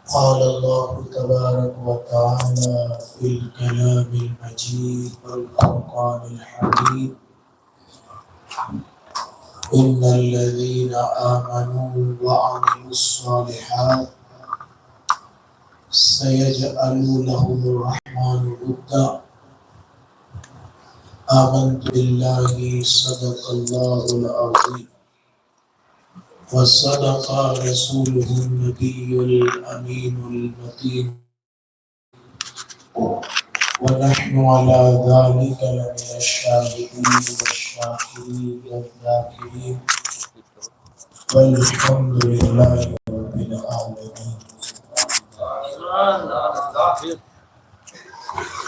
قال الله تبارك وتعالى في الكلام المجيد والفرقان الحميد إن الذين آمنوا وعملوا الصالحات سيجعل لهم الرحمن ودا آمنت بالله صدق الله العظيم وصدق رسوله النبي الأمين المتين ونحن على ذلك لمن الشاهدين والشاكرين والذاكرين والحمد لله رب العالمين.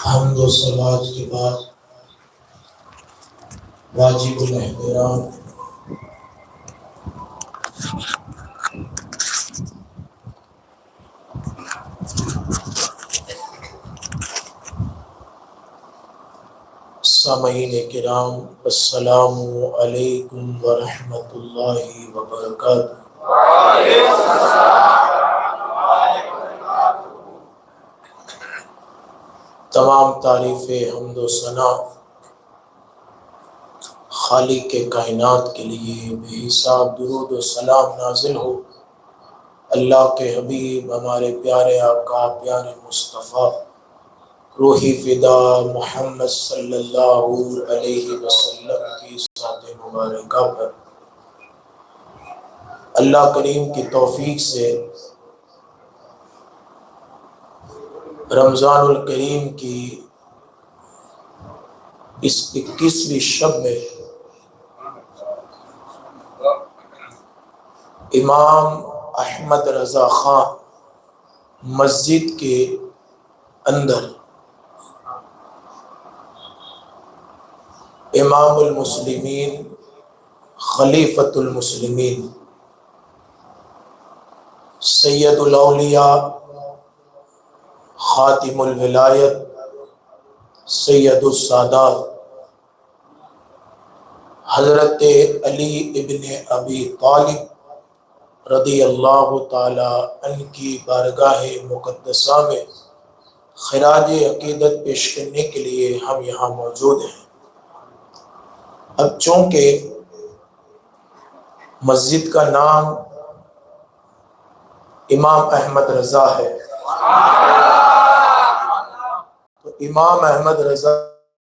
حمد و صلات کے بعد واجب الاحترام سامعین کرام، السلام علیکم ورحمۃ اللہ وبرکاتہ۔ تمام تعریف حمد و ثنا خالق کائنات کے لیے، بے حساب درود و سلام نازل ہو اللہ کے حبیب ہمارے پیارے آقا پیارے مصطفیٰ روحی فدا محمد صلی اللہ علیہ وسلم کی ذات مبارکہ پر۔ اللہ کریم کی توفیق سے رمضان الکریم کی اس 21ویں شب میں امام احمد رضا خان مسجد کے اندر امام المسلمین خلیفۃ المسلمین سید الاولیاء خاتم الولایت سید السادات حضرت علی ابن ابی طالب رضی اللہ تعالی عنہ کی بارگاہ مقدسہ میں خراج عقیدت پیش کرنے کے لیے ہم یہاں موجود ہیں۔ اب چونکہ مسجد کا نام امام احمد رضا ہے تو امام احمد رضا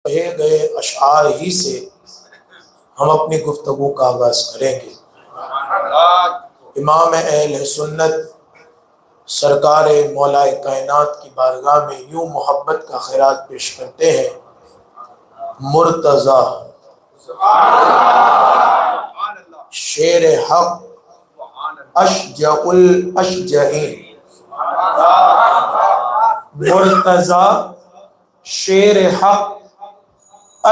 کہے گئے اشعار ہی سے ہم اپنی گفتگو کا آغاز کریں گے۔ امام اہل سنت سرکار مولا کائنات کی بارگاہ میں یوں محبت کا خراج پیش کرتے ہیں: مرتضی شیر حق اشجع الاشجعین، مرتضی شیر حق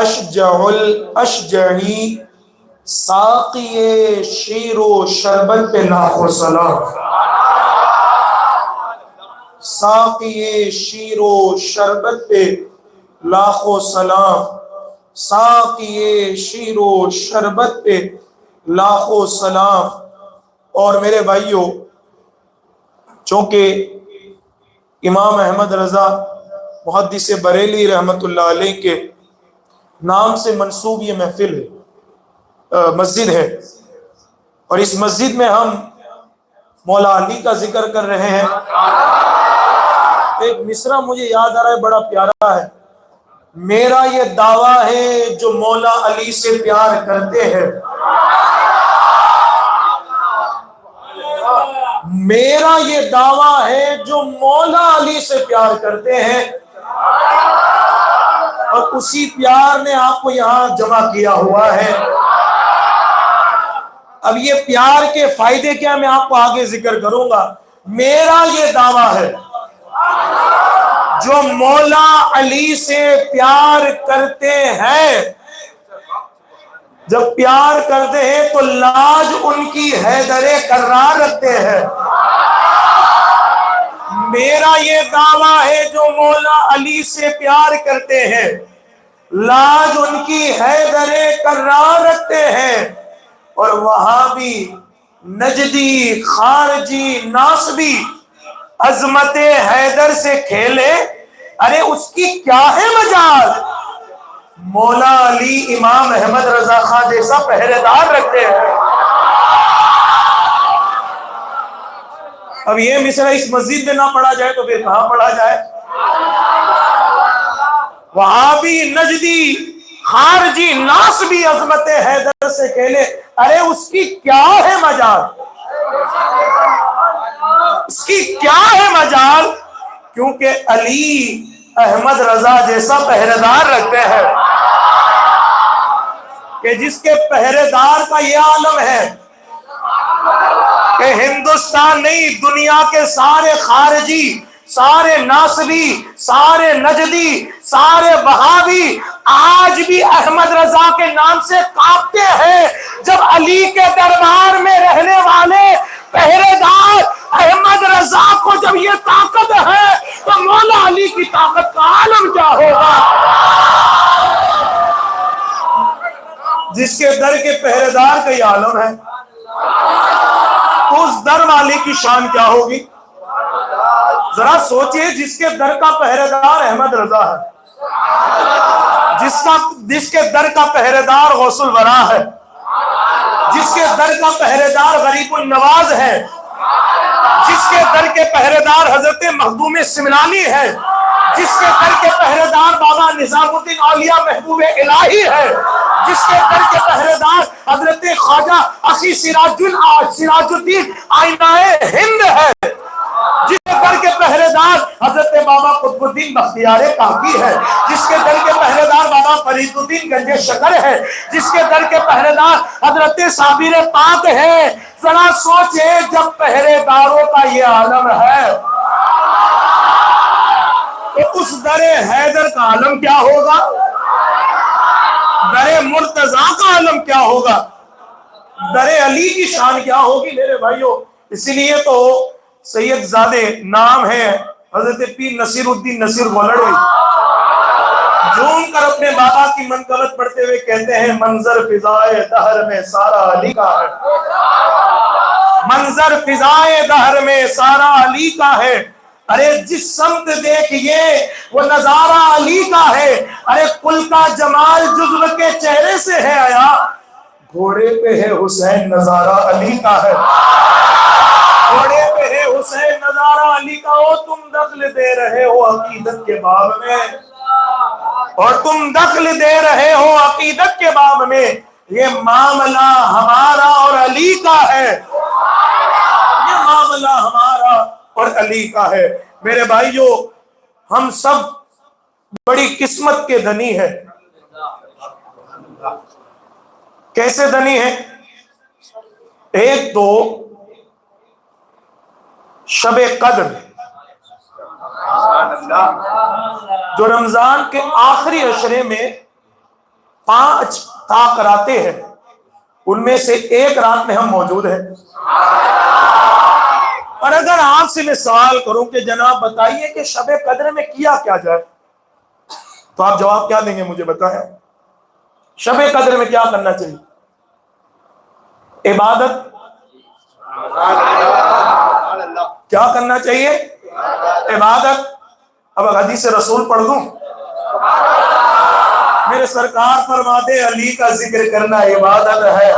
اشجع الاشجعین، ساقی شیر و شربت پہ لاکھوں سلام، ساقی شیر و شربت پہ لاکھوں سلام، ساقی شیر و شربت پہ لاکھوں سلام۔ اور میرے بھائیوں، چونکہ امام احمد رضا محدث بریلی رحمت اللہ علیہ کے نام سے منسوب یہ محفل ہے، مسجد ہے، اور اس مسجد میں ہم مولا علی کا ذکر کر رہے ہیں۔ ایک مصرع مجھے یاد آ رہا ہے، بڑا پیارا ہے: میرا یہ دعویٰ ہے جو مولا علی سے پیار کرتے ہیں، میرا یہ دعویٰ ہے جو مولا علی سے پیار کرتے ہیں، اور اسی پیار نے آپ کو یہاں جمع کیا ہوا ہے۔ اب یہ پیار کے فائدے کیا میں آپ کو آگے ذکر کروں گا۔ میرا یہ دعویٰ ہے جو مولا علی سے پیار کرتے ہیں، جب پیار کرتے ہیں تو لاج ان کی حیدر کرار رکھتے ہیں۔ میرا یہ دعویٰ ہے جو مولا علی سے پیار کرتے ہیں، لاج ان کی حیدر کرار رکھتے ہیں، اور وہاں بھی نجدی خارجی ناسبی عظمت حیدر سے کھیلے، ارے اس کی کیا ہے مجال؟ مولا علی امام احمد رضا خان جیسا پہرے دار رکھتے ہیں۔ اب یہ مصرع اس مسجد میں نہ پڑھا جائے تو پھر کہاں پڑھا جائے؟ وہابی، نجدی، خارجی، ناصبی عظمت حیدر سے کھیلے، ارے اس کی کیا ہے مجال؟ اس کی کیا ہے مجال؟ کیونکہ علی احمد رضا جیسا پہرے دار رکھتے ہیں کہ جس کے پہرے دار کا یہ عالم ہے کہ ہندوستان نہیں، دنیا کے سارے خارجی، سارے ناصبی، سارے نجدی، سارے وہابی آج بھی احمد رضا کے نام سے کانپتے ہیں۔ جب علی کے دربار میں رہنے والے پہرے دار احمد رضا کو جب یہ طاقت ہے تو مولا علی کی طاقت کا عالم کیا ہوگا؟ جس کے در کے پہرے دار کا یہ عالم ہے، اس در والے کی شان کیا ہوگی؟ ذرا سوچئے، جس کے در کا پہرے دار احمد رضا ہے، جس کے در کا پہرے دار غوث الورا ہے، جس کے در کا پہرے دار غریب النواز ہے، جس کے در کے پہرے دار حضرت مخدوم سمنانی ہے، جس کے در کے پہرے دار بابا نظام الدین اولیاء محبوب الہی ہے، جس کے در کے پہرے دار حضرت خواجہ اخی سراج الدین آئینہ ہند ہے، جس کے در کے پہرے دار حضرت بابا قطب الدین بختیار کاکی ہے، جس کے در کے پہرے دار بابا فرید الدین گنج شکر ہے، جس کے در کے پہرے دار حضرت صابر پاک ہے۔ ذرا سوچے، جب پہرے داروں کا یہ عالم ہے تو اس در حیدر کا عالم کیا ہوگا؟ در مرتضیٰ کا عالم کیا ہوگا؟ در علی کی شان کیا ہوگی میرے بھائیوں؟ اسی لیے تو سید زادے نام ہے حضرت پیر نصیر الدین نصیر گولڑوی، جھوم کر اپنے بابا کی منقبت پڑھتے ہوئے کہتے ہیں، منظر فضائے دہر میں سارا علی کا ہے، منظر فضائے دہر میں سارا علی کا ہے، ارے جس سمت دیکھئے وہ نظارہ علی کا ہے، ارے کل کا جمال جزو کے چہرے سے ہے آیا، گھوڑے پہ ہے حسین نظارہ علی کا ہے، گھوڑے پہ ہے حسین نظارہ علی کا، اور تم دخل دے رہے ہو عقیدت کے باب میں، اور تم دخل دے رہے ہو عقیدت کے باب میں، یہ معاملہ ہمارا اور علی کا ہے، یہ معاملہ ہمارا اور علی کا ہے۔ میرے بھائیوں، ہم سب بڑی قسمت کے دھنی ہیں۔ کیسے دھنی ہیں؟ ایک تو شب قدر جو رمضان کے آخری عشرے میں 5 طاق راتیں ہیں، ان میں سے ایک رات میں ہم موجود ہیں۔ اور اگر آپ سے میں سوال کروں کہ جناب بتائیے کہ شب قدر میں کیا کیا جائے، تو آپ جواب کیا دیں گے؟ مجھے بتائیں، شب قدر میں کیا کرنا چاہیے؟ عبادت۔ کیا کرنا چاہیے؟ عبادت۔ اب حدیث رسول پڑھ دوں؟ میرے سرکار فرماتے علی کا ذکر کرنا عبادت ہے،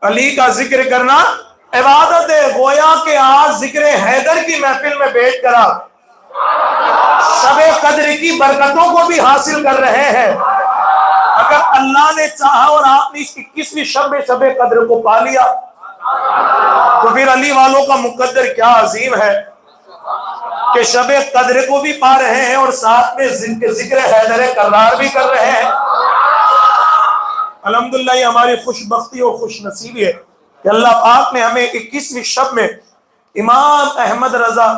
علی کا ذکر کرنا عبادت ہے۔ گویا کہ آج ذکر حیدر کی محفل میں بیٹھ کر آپ شب قدر کی برکتوں کو بھی حاصل کر رہے ہیں۔ اگر اللہ نے چاہا اور آپ نے اس 21ویں شب قدر کو پا لیا تو پھر علی والوں کا مقدر کیا عظیم ہے کہ شب قدر کو بھی پا رہے ہیں اور ساتھ میں ذکر حیدر کرار بھی کر رہے ہیں۔ الحمدللہ یہ ہماری خوش بختی اور خوش نصیبی ہے کہ اللہ پاک نے ہمیں 21ویں شب میں امام احمد رضا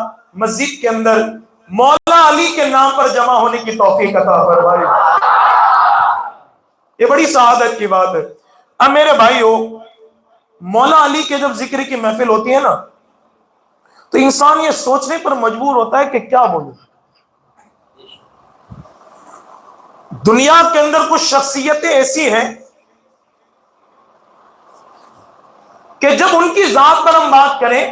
مسجد کے اندر مولا علی کے نام پر جمع ہونے کی توفیق عطا فرمائی۔ یہ بڑی سعادت کی بات ہے۔ اب میرے بھائیو، مولا علی کے جب ذکر کی محفل ہوتی ہے نا تو انسان یہ سوچنے پر مجبور ہوتا ہے کہ کیا بولوں۔ دنیا کے اندر کچھ شخصیتیں ایسی ہیں کہ جب ان کی ذات پر ہم بات کریں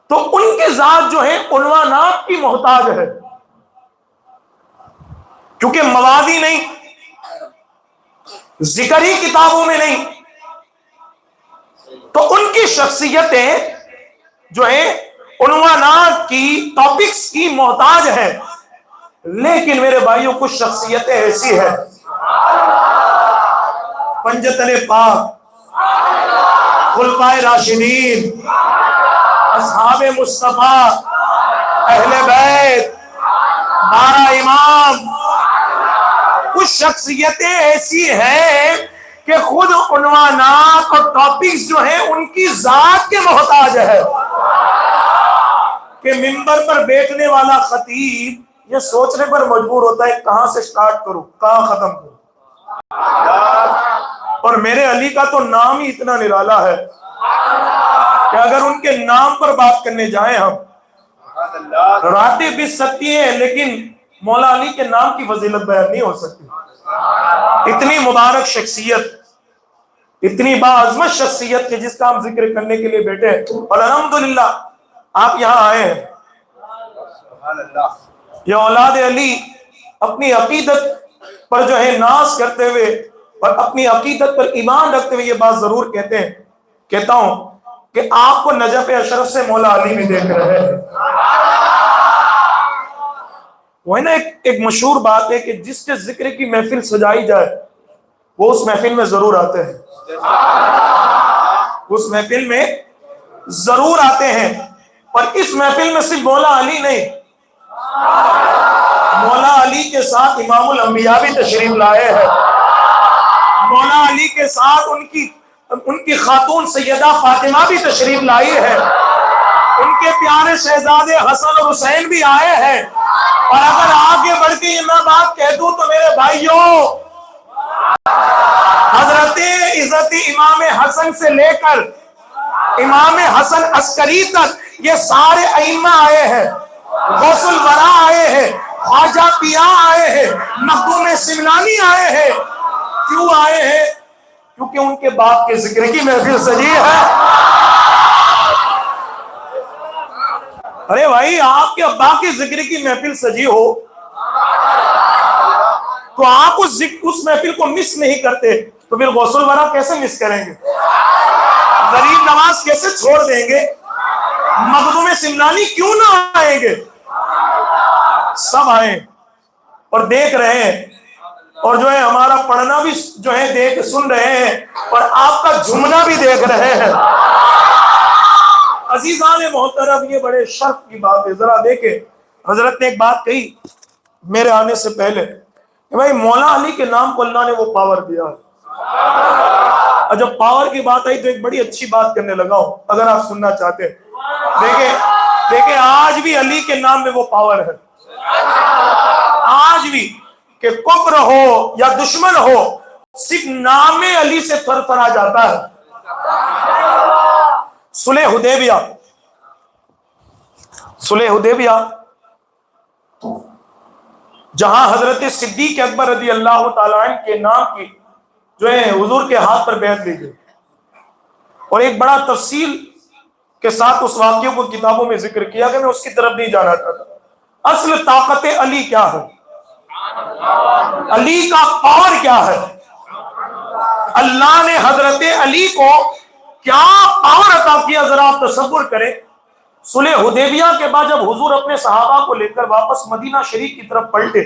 تو ان کی ذات جو ہے عنوانات کی محتاج ہے، کیونکہ موادی نہیں، ذکری کتابوں میں نہیں، تو ان کی شخصیتیں جو ہے عنوانات کی، ٹاپکس کی محتاج ہے۔ لیکن میرے بھائیوں کچھ شخصیتیں ایسی ہیں، پنجتن پاک، خلفائے راشدین، اصحاب مصطفیٰ، اہل بیت، 12 امام، کچھ شخصیتیں ایسی ہیں کہ خود عنوانات اور ٹاپکس جو ہیں ان کی ذات کے محتاج ہے، کہ منبر پر بیٹھنے والا خطیب یہ سوچنے پر مجبور ہوتا ہے کہاں سے سٹارٹ کروں، کہاں ختم کروں۔ اور میرے علی کا تو نام ہی اتنا نرالا ہے کہ اگر ان کے نام پر بات کرنے جائیں ہم راتیں بیت سکتی ہیں، لیکن مولا علی کے نام کی فضیلت بیان نہیں ہو سکتی۔ اتنی مبارک شخصیت، اتنی باعظمت شخصیت کہ جس کا ہم ذکر کرنے کے لیے بیٹھے ہیں، اور الحمدللہ آپ یہاں آئے ہیں۔ یہ اولاد علی اپنی عقیدت پر جو ہے ناز کرتے ہوئے اور اپنی عقیدت پر ایمان رکھتے ہوئے یہ بات ضرور کہتا ہوں کہ آپ کو نجف اشرف سے مولا علی بھی دیکھ رہے ہیں۔ وہ ہے نا ایک مشہور بات ہے کہ جس کے ذکر کی محفل سجائی جائے وہ اس محفل میں ضرور آتے ہیں، اس محفل میں ضرور آتے ہیں۔ اور اس محفل میں صرف مولا علی نہیں، مولا علی کے ساتھ امام الانبیاء بھی تشریف لائے ہیں، مولا علی کے ساتھ ان کی خاتون سیدہ فاطمہ بھی تشریف لائی ہے، ان کے پیارے شہزادے حسن اور حسین بھی آئے ہیں۔ اور اگر آگے بڑھ کے یہ میں بات کہہ دوں تو میرے بھائیوں، حضرت عزت امام حسن سے لے کر امام حسن عسکری تک یہ سارے ائمہ آئے ہیں، غوث الورا آئے ہیں، خواجہ پیا آئے ہیں، مخدوم سمنانی آئے ہیں۔ کیوں آئے ہیں؟ کیونکہ ان کے باپ کے ذکر کی محفل سجی ہے۔ ارے بھائی، آپ کے ابا کے ذکر کی محفل سجی ہو تو آپ اس محفل کو مس نہیں کرتے، تو پھر غوث الورا کیسے مس کریں گے؟ غریب نواز کیسے چھوڑ دیں گے؟ مخدوم سمنانی کیوں نہ آئیں گے؟ سب آئیں اور دیکھ رہے ہیں، اور جو ہے ہمارا پڑھنا بھی جو ہے دیکھ سن رہے ہیں، اور آپ کا جھومنا بھی دیکھ رہے ہیں۔ عزیزان محترم، یہ بڑے شرف کی بات ہے۔ ذرا دیکھیں، حضرت نے ایک بات کہی میرے آنے سے پہلے کہ بھائی مولا علی کے نام کو اللہ نے وہ پاور دیا۔ اور جب پاور کی بات آئی تو ایک بڑی اچھی بات کرنے لگا ہوں، اگر آپ سننا چاہتے ہیں۔ دیکھیں آج بھی علی کے نام میں وہ پاور ہے، آج بھی، کہ کفر ہو یا دشمن ہو صرف نام علی سے تھر تھر آ جاتا ہے۔ صلح حدیبیہ جہاں حضرت صدیق اکبر رضی اللہ تعالیٰ عنہ کے نام کی جو ہے حضور کے ہاتھ پر بیعت لی گئی، اور ایک بڑا تفصیل کے ساتھ اس واقعے کو کتابوں میں ذکر کیا کہ میں اس کی طرف نہیں جانا چاہتا۔ اصل طاقت علی کیا ہے، علی کا پاور کیا ہے، اللہ نے حضرت علی کو کیا پاور عطا کیا، ذرا آپ تصور کریں۔ صلح حدیبیہ کے بعد جب حضور اپنے صحابہ کو لے کر واپس مدینہ شریف کی طرف پلٹے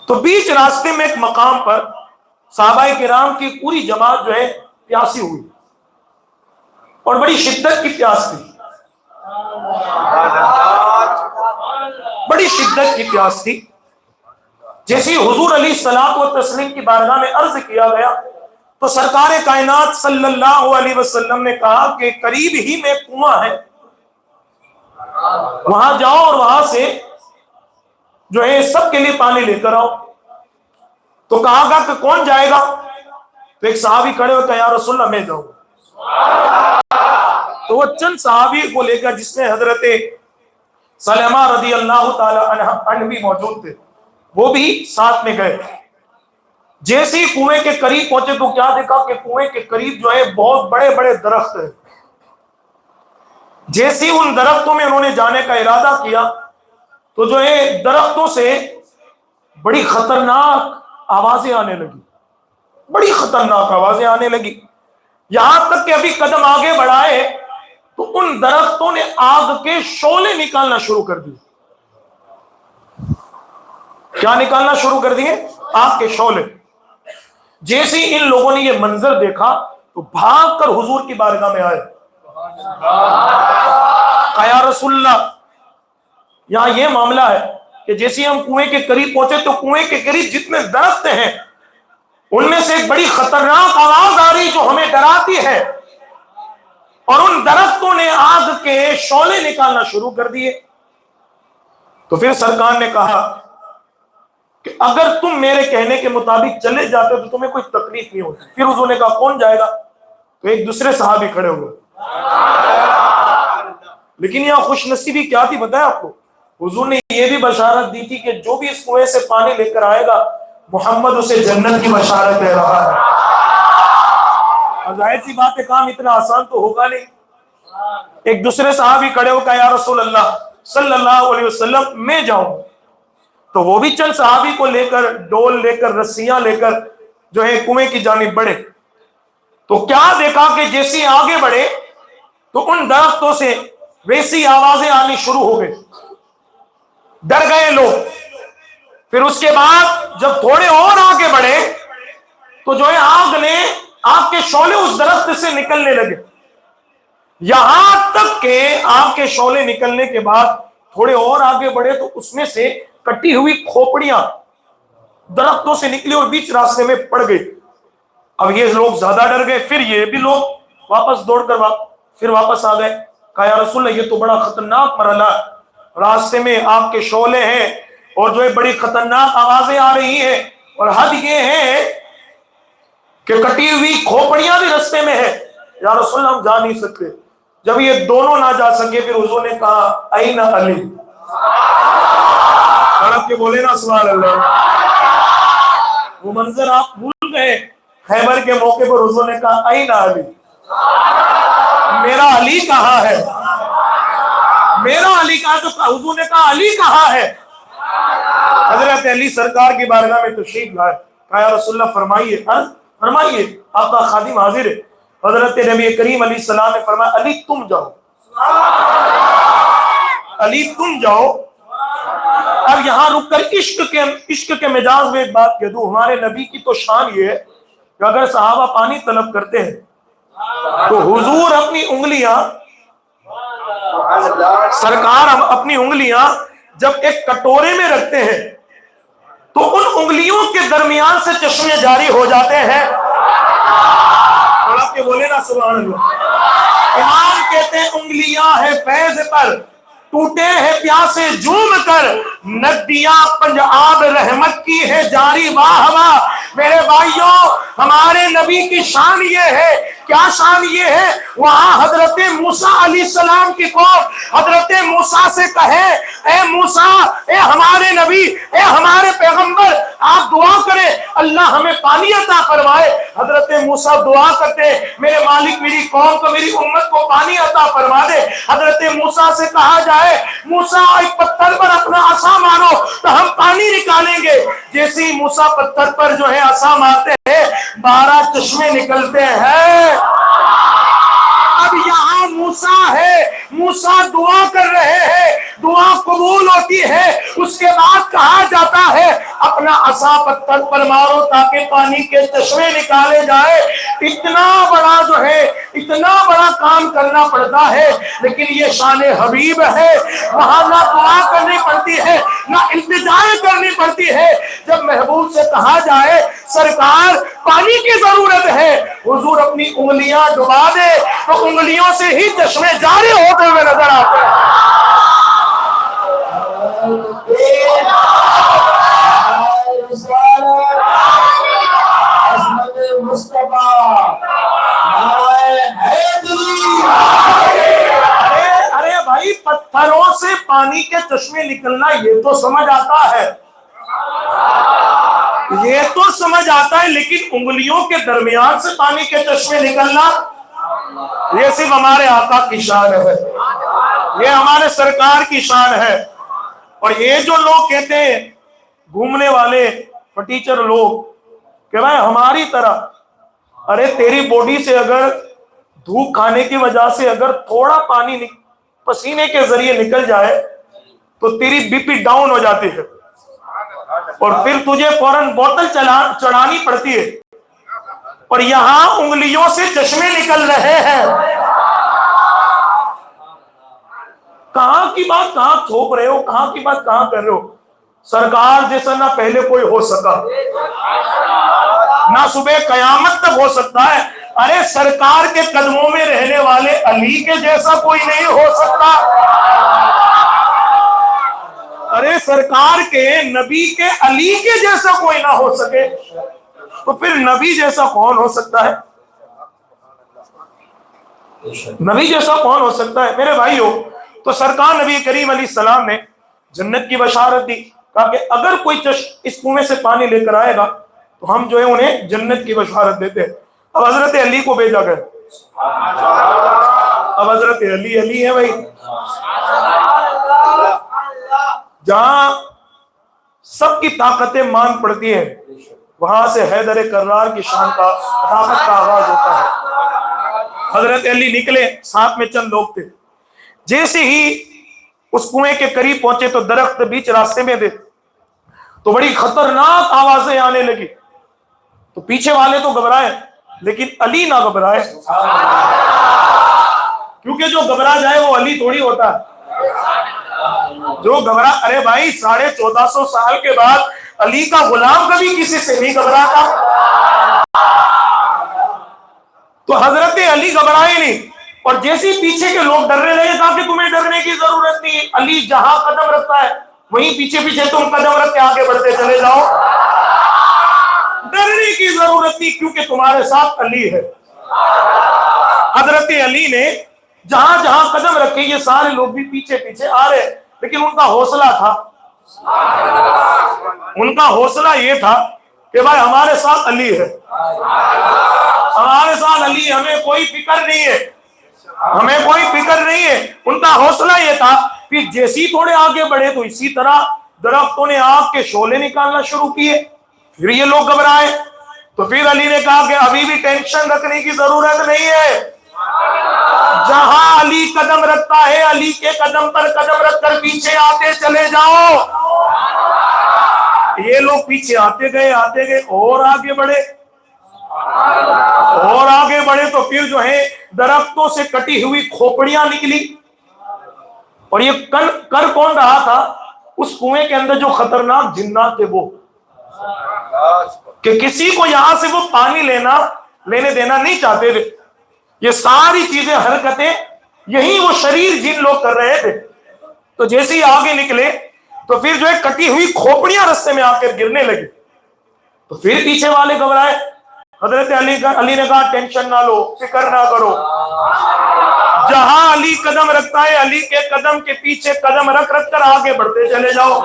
تو بیچ راستے میں ایک مقام پر صحابہ کرام کی پوری جماعت جو ہے پیاسی ہوئی، اور بڑی شدت کی پیاس تھی، بڑی شدت کی پیاس تھی۔ جیسے حضور علیہ الصلوۃ والتسلیم کی بارگاہ میں عرض کیا گیا تو سرکار کائنات صلی اللہ علیہ وسلم نے کہا کہ قریب ہی میں کنواں ہے، وہاں جاؤ اور وہاں سے جو ہے سب کے لیے پانی لے کر آؤ۔ تو کہا گا کہ کون جائے گا؟ تو ایک صحابی کھڑے ہوتے ہیں، یا رسول اللہ میں جاؤں۔ تو وہ چند صحابی کو لے کر، جس میں حضرت سلمہ رضی اللہ تعالی عنہ بھی موجود تھے، وہ بھی ساتھ میں گئے۔ جیسے ہی کنویں کے قریب پہنچے تو کیا دیکھا کہ کنویں کے قریب جو ہے بہت بڑے بڑے درخت ہیں، جیسے ان درختوں میں انہوں نے جانے کا ارادہ کیا تو جو ہے درختوں سے بڑی خطرناک آوازیں آنے لگی، بڑی خطرناک آوازیں آنے لگی، یہاں تک کہ ابھی قدم آگے بڑھائے تو ان درختوں نے آگ کے شعلے نکالنا شروع کر دیے۔ کیا نکالنا شروع کر دیے؟ آگ کے شعلے۔ جیسے ہی ان لوگوں نے یہ منظر دیکھا تو بھاگ کر حضور کی بارگاہ میں آئے، کہا یا رسول اللہ، یہاں یہ معاملہ ہے کہ جیسے ہم کنویں کے قریب پہنچے تو کنویں کے قریب جتنے درخت ہیں ان میں سے ایک بڑی خطرناک آواز آ رہی جو ہمیں ڈراتی ہے، اور ان درختوں نے آگ کے شعلے نکالنا شروع کر دیے۔ تو پھر سرکار نے کہا کہ اگر تم میرے کہنے کے مطابق چلے جاتے تو تمہیں کوئی تکلیف نہیں ہوتی۔ پھر حضور نے کہا کون جائے گا؟ تو ایک دوسرے صحابی کھڑے ہوئے۔ لیکن یہاں خوش نصیبی کیا تھی پتہ ہے آپ کو؟ حضور نے یہ بھی بشارت دی تھی کہ جو بھی اس کنویں سے پانی لے کر آئے گا محمد اسے جنت کی بشارت دے رہا ہے۔ ظاہر سی بات ہے کام اتنا آسان تو ہوگا نہیں۔ ایک دوسرے صحابی کھڑے ہو کہا یا رسول اللہ صلی اللہ علیہ وسلم میں جاؤں۔ تو وہ بھی چند صحابی کو لے کر، ڈول لے کر، رسیاں لے کر جو ہے کنویں کی جانب بڑھے۔ تو کیا دیکھا کہ جیسے آگے بڑھے تو ان درختوں سے ویسی آوازیں آنی شروع ہو گئی، ڈر گئے لوگ۔ پھر اس کے بعد جب تھوڑے اور آگے بڑھے تو جو ہے آگ کے شعلے اس درخت سے نکلنے لگے، یہاں تک کہ آگ کے شعلے نکلنے کے بعد تھوڑے اور آگے بڑھے تو اس میں سے کٹی ہوئی کھوپڑیاں درختوں سے نکلی اور بیچ راستے میں پڑ گئی۔ اب یہ لوگ زیادہ ڈر گئے، پھر یہ بھی لوگ واپس دوڑ کر پھر واپس آ گئے۔ کہا یا رسول اللہ یہ تو بڑا خطرناک مرحلہ، راستے میں آگ کے شعلے ہیں اور جو ہے بڑی خطرناک آوازیں آ رہی ہیں، اور حد یہ ہے کہ کٹی ہوئی کھوپڑیاں بھی راستے میں ہے۔ یا رسول اللہ ہم جا نہیں سکتے۔ جب یہ دونوں نہ جا سکے پھر حضور نے کہا اینا علی، عرب کے بولے نا سبحان اللہ۔ وہ منظر آپ بھول گئے، خیبر کے موقع پر حضور نے کہا اینا علی، میرا علی کہاں ہے؟ میرا علی کہاں؟ تو حضور نے کہا علی کہاں ہے؟ حضرت علی سرکار کی بارگاہ میں تشریف لائے، کہا یا رسول اللہ فرمائیے، فرمائیے آپ کا خادم حاضر ہے۔ حضرت نبی کریم علیہ السلام نے فرمایا علی تم جاؤ، علی تم جاؤ۔ اب یہاں رک کر عشق کے مجاز میں ایک بات کہہ دوں، ہمارے نبی کی تو شان یہ ہے کہ اگر صحابہ پانی طلب کرتے ہیں تو حضور اپنی انگلیاں، سرکار اپنی انگلیاں جب ایک کٹورے میں رکھتے ہیں تو ان انگلیوں کے درمیان سے چشمے جاری ہو جاتے ہیں۔ اور آپ کے بولے نا سبحان اللہ۔ امام کہتے ہیں انگلیاں ہے فیض پر، ٹوٹے ہیں پیاسے جھوم کر، ندیاں پنجاب رحمت کی ہے جاری واہ واہ۔ میرے بھائیوں ہمارے نبی کی شان یہ ہے، کیا شان یہ ہے؟ وہاں حضرت موسیٰ علیہ السلام کی قوم حضرت موسیٰ سے کہے اے موسیٰ، اے ہمارے نبی، اے ہمارے پیغمبر، آپ دعا کریں اللہ ہمیں پانی عطا فرمائے۔ حضرت موسیٰ دعا کرتے میرے مالک میری قوم کو، میری امت کو پانی عطا فرما دے۔ حضرت موسیٰ سے کہا جائے موسیٰ ایک پتھر پر اپنا عصا مارو تو ہم پانی نکالیں گے۔ جیسے ہی موسیٰ پتھر پر جو ہے عصا مارتے ہیں 12 چشمے نکلتے ہیں۔ اب یہاں موسیٰ ہے، موسیٰ دعا کر رہے ہیں، دعا قبول ہوتی ہے، اس کے بعد کہا جاتا ہے اپنا عصا پتھر پر مارو تاکہ پانی کے چشمے نکالے جائے۔ اتنا بڑا جو ہے اتنا بڑا کام کرنا پڑتا ہے، لیکن یہ شان حبیب ہے، وہاں نہ دعا کرنی پڑتی ہے نہ التجائے کرنی پڑتی ہے۔ جب محبوب سے کہا جائے سرکار پانی کی ضرورت ہے، حضور اپنی انگلیاں ڈبا دے تو انگلیوں سے ہی چشمے جاری ہوتے ہوئے نظر آتے ہیں۔ ارے بھائی پتھروں سے پانی کے چشمے نکلنا یہ تو سمجھ آتا ہے، یہ تو سمجھ آتا ہے، لیکن انگلیوں کے درمیان سے پانی کے چشمے نکلنا یہ صرف ہمارے آقا کی شان ہے۔ یہ ہمارے سرکار کی شان ہے۔ اور یہ جو لوگ کہتے ہیں گھومنے والے ٹیچر لوگ کہ بھائی ہماری طرح، ارے تیری باڈی سے اگر دھوپ کھانے کی وجہ سے اگر تھوڑا پانی پسینے کے ذریعے نکل جائے تو تیری بی پی ڈاؤن ہو جاتی ہے اور پھر تجھے فوراً بوتل چڑھانی پڑتی ہے، اور یہاں انگلیوں سے چشمے نکل رہے ہیں۔ کہاں کی بات کہاں تھوپ رہے ہو، کہاں کی بات کہاں کر رہے ہو؟ سرکار جیسا نہ پہلے کوئی ہو سکا، نہ صبح قیامت تک ہو سکتا ہے۔ ارے سرکار کے قدموں میں رہنے والے علی کے جیسا کوئی نہیں ہو سکتا۔ ارے سرکار کے نبی کے علی کے جیسا کوئی نہ ہو سکے تو پھر نبی جیسا کون ہو سکتا ہے؟ نبی جیسا کون ہو سکتا ہے؟ میرے بھائیو، تو سرکار نبی کریم علیہ السلام نے جنت کی بشارت دی، کہا کہ اگر کوئی اس کنویں سے پانی لے کر آئے گا تو ہم جو ہے انہیں جنت کی بشارت دیتے ہیں۔ اب حضرت علی کو بھیجا گیا، اب حضرت علی ہے بھائی، جہاں سب کی طاقتیں مان پڑتی ہیں وہاں سے حیدر کرار کی شان کا طاقت کا آغاز ہوتا ہے۔ حضرت علی نکلے، ساتھ میں چند لوگ تھے۔ جیسے ہی اس کنویں کے قریب پہنچے تو درخت بیچ راستے میں تھے، تو بڑی خطرناک آوازیں آنے لگی۔ تو پیچھے والے تو گھبرائے لیکن علی نہ گھبرائے، کیونکہ جو گھبرا جائے وہ علی تھوڑی ہوتا ہے۔ جو گھبرا، ارے بھائی 1450 سال کے بعد علی کا غلام کبھی کسی سے نہیں گھبراتا۔ تو حضرت علی گھبرائے نہیں، اور جیسے پیچھے کے لوگ ڈرنے لگے کہا کہ تمہیں ڈرنے کی ضرورت نہیں، علی جہاں قدم رکھتا ہے وہیں پیچھے پیچھے تم قدم رکھ کے آگے بڑھتے چلے جاؤ، ڈرنے کی ضرورت نہیں کیونکہ تمہارے ساتھ علی ہے۔ حضرت علی نے جہاں جہاں قدم رکھے، یہ سارے لوگ بھی پیچھے پیچھے آ رہے، لیکن ان کا حوصلہ تھا، ان کا حوصلہ یہ تھا کہ بھائی ہمارے ساتھ علی ہے، ہمارے ساتھ علی، ہمیں کوئی فکر نہیں ہے، ہمیں کوئی فکر نہیں ہے۔ ان کا حوصلہ یہ تھا کہ جیسی تھوڑے آگے بڑھے تو اسی طرح درختوں نے آگ کے شعلے نکالنا شروع کیے، پھر یہ لوگ گھبرائے۔ تو پھر علی نے کہا کہ ابھی بھی ٹینشن رکھنے کی ضرورت نہیں ہے، جہاں علی قدم رکھتا ہے علی کے قدم پر قدم رکھ کر پیچھے آتے چلے جاؤ۔ یہ لوگ پیچھے آتے گئے اور آگے بڑھے اور آگے بڑھے، تو پھر جو ہے درختوں سے کٹی ہوئی کھوپڑیاں نکلی، اور یہ کر کون رہا تھا؟ اس کنویں کے اندر جو خطرناک جنات تھے وہ، کہ کسی کو یہاں سے وہ پانی لینے دینا نہیں چاہتے تھے۔ یہ ساری چیزیں، حرکتیں یہی وہ شریر جن لوگ کر رہے تھے۔ تو جیسے ہی آگے نکلے تو پھر جو ہے کٹی ہوئی کھوپڑیاں رستے میں آ کر گرنے لگی، تو پھر پیچھے والے گھبرائے۔ حضرت علی نے کہا ٹینشن نہ لو، فکر نہ کرو، جہاں علی قدم رکھتا ہے علی کے قدم کے پیچھے قدم رکھ کر آگے بڑھتے چلے جاؤ۔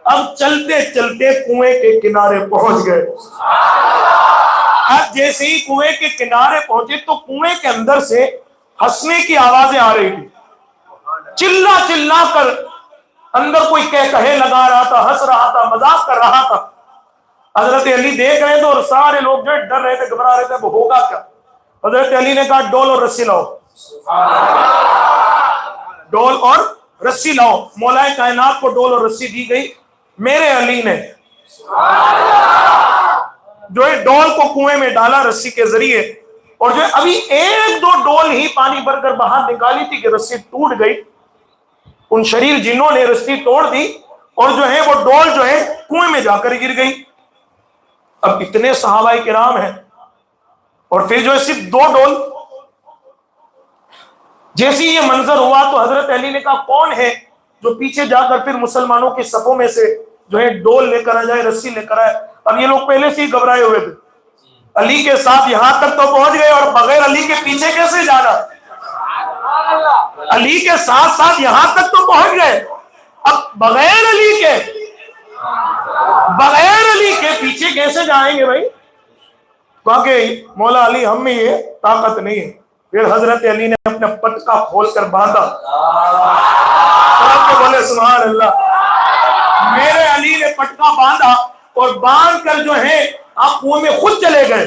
اب چلتے چلتے کنویں کے کنارے پہنچ گئے۔ اب جیسے ہی کنویں کے کنارے پہنچے تو کنویں کے اندر سے ہنسنے کی آوازیں آ رہی تھی، چلا چلا کر اندر کوئی کہے لگا رہا تھا، ہنس رہا تھا، مذاق کر رہا تھا۔ حضرت علی دیکھ رہے تھے اور سارے لوگ جو ڈر رہے تھے، گھبرا رہے تھے، وہ ہوگا کیا؟ حضرت علی نے کہا ڈول اور رسی لاؤ، ڈول اور رسی لاؤ۔ مولا کائنات کو ڈول اور رسی دی گئی۔ میرے علی نے جو ہے ڈول کو کنویں میں ڈالا رسی کے ذریعے، اور جو ہے ابھی ایک دو ڈول ہی پانی بھر کر باہر نکالی تھی کہ رسی ٹوٹ گئی۔ ان شریر جنوں نے رسی توڑ دی اور جو ہے وہ ڈول جو ہے کنویں میں جا کر گر گئی۔ اب اتنے صحابہ کرام ہیں اور پھر جو ہے صرف 2 ڈول۔ جیسے یہ منظر ہوا تو حضرت علی نے کہا کون ہے جو پیچھے جا کر پھر مسلمانوں کی صفوں میں سے جو ہے ڈول لے کر آ جائے، رسی لے کر آئے۔ اب یہ لوگ پہلے سے ہی گھبرائے ہوئے تھے، علی کے ساتھ یہاں تک تو پہنچ گئے اور بغیر علی کے پیچھے کیسے جانا؟ علی کے ساتھ ساتھ یہاں تک تو پہنچ گئے، اب بغیر علی کے پیچھے کیسے جائیں گے بھائی؟ کہا کہ مولا علی ہم میں یہ طاقت نہیں ہے، پھر حضرت علی نے اپنا پٹکا کھول کر باندھا. آپ کو بولے سبحان اللہ. میرے علی نے پٹکا باندھا اور باندھ کر جو ہے آپ کنویں میں خود چلے گئے.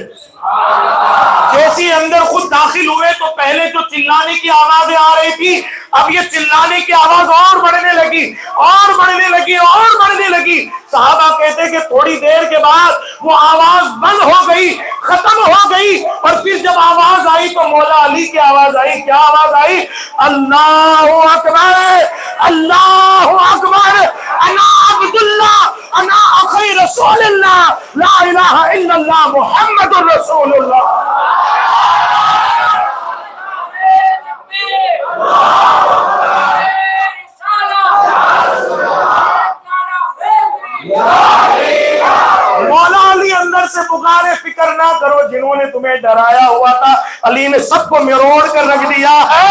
جیسی اندر خود داخل ہوئے تو پہلے جو چلانے کی آوازیں آ رہی تھی اب یہ چلانے کی آواز اور بڑھنے لگی اور بڑھنے لگی اور بڑھنے لگی. صحابہ کہتے کہ تھوڑی دیر کے بعد وہ آواز بند ہو گئی, ختم ہو گئی, اور پھر جب آواز آئی تو مولا علی کی آواز آئی. کیا آواز آئی؟ اللہ اکبر اللہ اکبر انا عبداللہ انا اخی رسول اللہ لا الہ الا اللہ محمد الرسول اللہ. مولا علی اندر سے پکارے فکر نہ کرو, جنہوں نے تمہیں ڈرایا ہوا تھا علی نے سب کو مروڑ کر رکھ دیا ہے,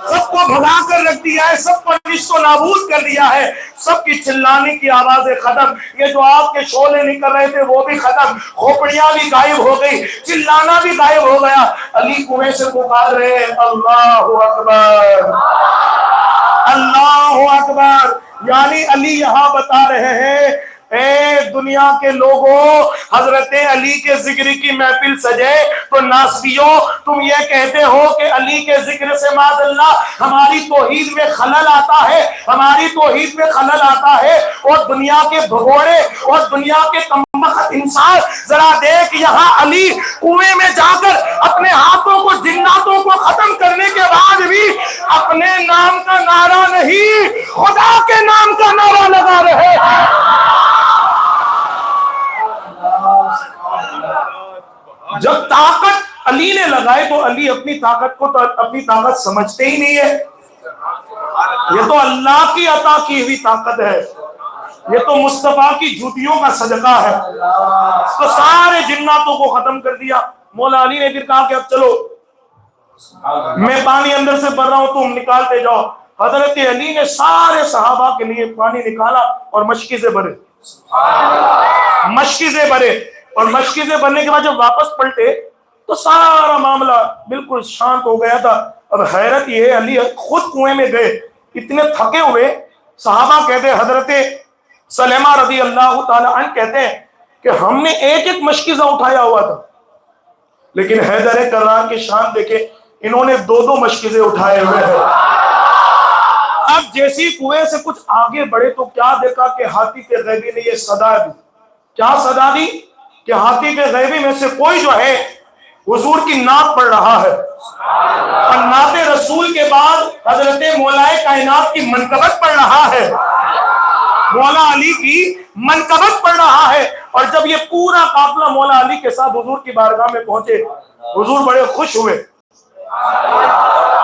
سب کو بھگا کر رکھ دیا ہے, سب کو نیست و نابود کر دیا ہے. سب کی چلانے کی آوازیں ختم, یہ جو آپ کے شعلے نکل رہے تھے وہ بھی ختم, کھوپڑیاں بھی غائب ہو گئی, چلانا بھی غائب ہو گیا. علی کنویں سے پکار رہے ہیں اللہ اکبر اللہ اکبر. یعنی علی یہاں بتا رہے ہیں اے دنیا کے لوگوں, حضرت علی کے ذکر کی محفل سجے تو ناسبیوں تم یہ کہتے ہو کہ علی کے ذکر سے معاذ اللہ ہماری توحید میں خلل آتا ہے, ہماری توحید میں خلل آتا ہے. اور دنیا کے بھگوڑے اور دنیا کے کمبخت انسان ذرا دیکھ, یہاں علی کنویں میں جا کر اپنے ہاتھوں کو جناتوں کو ختم کرنے کے بعد بھی اپنے نام کا نعرہ نہیں خدا کے نام کا نعرہ لگا رہے ہیں. جب طاقت علی نے لگائے تو علی اپنی طاقت کو تو اپنی طاقت سمجھتے ہی نہیں ہے. یہ تو اللہ کی عطا کی ہوئی طاقت ہے, یہ تو مصطفیٰ کی جوتیوں کا صدقہ ہے. تو سارے جناتوں کو ختم کر دیا. مولا علی نے پھر کہا کہ اب چلو میں پانی اندر سے بھر رہا ہوں تم نکالتے جاؤ. حضرت علی نے سارے صحابہ کے لیے پانی نکالا اور مشکی سے بھرے, مشکی سے بھرے, اور مشکی سے بھرنے کے بعد جب واپس پلٹے تو سارا معاملہ بالکل شانت ہو گیا تھا. اب حیرت یہ ہے, علی خود کنویں میں گئے, اتنے تھکے ہوئے. صحابہ کہتے ہیں, حضرت سلیمہ رضی اللہ تعالی عنہ کہتے ہیں کہ ہم نے ایک ایک مشکیزہ اٹھایا ہوا تھا, لیکن حیدر کرار کی شان دیکھے انہوں نے دو دو مشکیزیں اٹھائے ہوئے ہیں. اب جیسی کنویں سے کچھ آگے بڑھے تو کیا دیکھا کہ ہاتھی کے غیبی نے یہ صدا دی. کیا صدا دی؟ کہ ہاتھی کے غیبی میں سے کوئی جو ہے حضور کی نعت پڑھ رہا ہے, اور نعت رسول کے بعد حضرت مولا کائنات کی منقبت پڑھ رہا ہے, مولا علی کی منقبت پڑھ رہا ہے. اور جب یہ پورا قافلہ مولا علی کے ساتھ حضور کی بارگاہ میں پہنچے, حضور بڑے خوش ہوئے,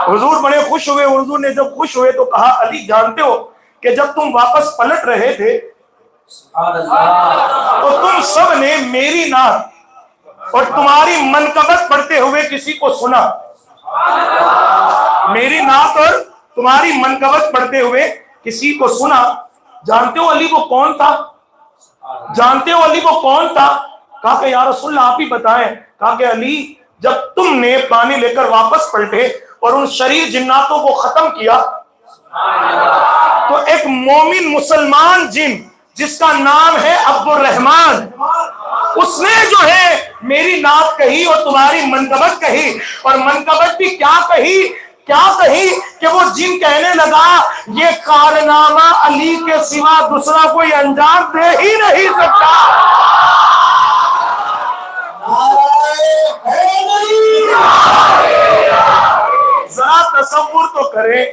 حضور بڑے خوش ہوئے. حضور نے جب خوش ہوئے تو کہا, علی جانتے ہو کہ جب تم واپس پلٹ رہے تھے تو تم سب نے میری نعت اور تمہاری منقبت پڑھتے ہوئے کسی کو سنا, میری نعت اور تمہاری منقبت پڑھتے ہوئے کسی کو سنا. جانتے ہو علی وہ کون تھا؟ جانتے ہو علی وہ کون تھا؟ کہا کہ یا رسول اللہ آپ ہی بتائیں. کہا کہ علی جب تم نے پانی لے کر واپس پلٹے اور ان شریر جناتوں کو ختم کیا تو ایک مومن مسلمان جن جس کا نام ہے عبد الرحمن, اس نے جو ہے میری نعت کہی اور تمہاری منقبت کہی. اور منقبت بھی کیا کہی, کیا کہی کہ وہ جن کہنے لگا یہ کارنامہ علی کے سوا دوسرا کوئی انجام دے ہی نہیں سکتا. ذرا تصور تو کرے,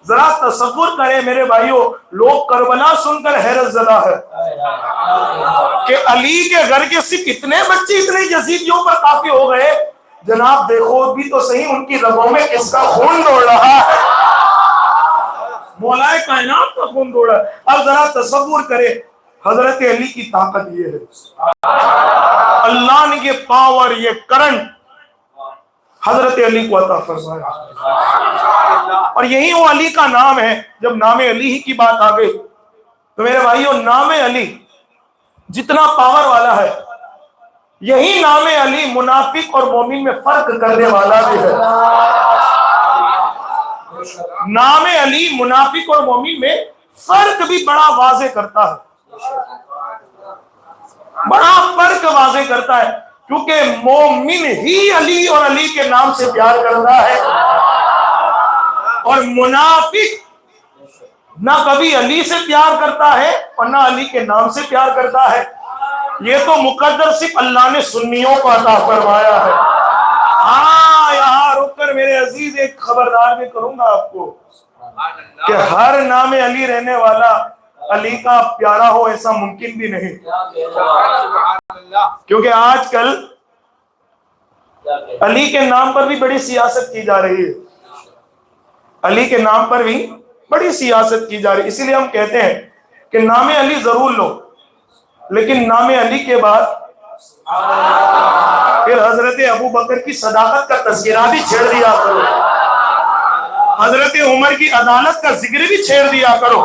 ذرا تصور کرے میرے بھائیوں, لوگ کربلا سن کر حیرت زدہ ہے کہ علی کے گھر کے صرف اتنے بچے اتنے یزیدیوں پر کافی ہو گئے. جناب دیکھو بھی تو صحیح ان کی رگوں میں کس کا خون دوڑ رہا ہے, مولا کائنات کا خون دوڑ رہا ہے. اب ذرا تصور کرے حضرت علی کی طاقت یہ ہے, اللہ نے یہ پاور یہ کرنٹ حضرت علی کو عطا فرمایا, اور یہی وہ علی کا نام ہے. جب نام علی ہی کی بات آ گئی تو میرے بھائیوں نام علی جتنا پاور والا ہے یہی نام علی منافق اور مومن میں فرق کرنے والا بھی ہے. نام علی منافق اور مومن میں فرق بھی بڑا واضح کرتا ہے, بڑا فرق واضح کرتا ہے, کیونکہ مومن ہی علی اور علی کے نام سے پیار کرتا ہے, اور منافق نہ کبھی علی سے پیار کرتا ہے اور نہ علی کے نام سے پیار کرتا ہے. یہ تو مقدر صرف اللہ نے سنیوں کو عطا فرمایا ہے. ہاں, یہاں رک کر میرے عزیز ایک خبردار بھی کروں گا آپ کو کہ ہر نام علی رہنے والا علی کا پیارا ہو, ایسا ممکن بھی نہیں. کیونکہ آج کل علی کے نام پر بھی بڑی سیاست کی جا رہی ہے, علی کے نام پر بھی بڑی سیاست کی جا رہی ہے. اسی لیے ہم کہتے ہیں کہ نام علی ضرور لو, لیکن نام علی کے بعد پھر حضرت ابو بکر کی صداقت کا تذکرہ بھی چھیڑ دیا کرو, حضرت عمر کی عدالت کا ذکر بھی چھیڑ دیا کرو,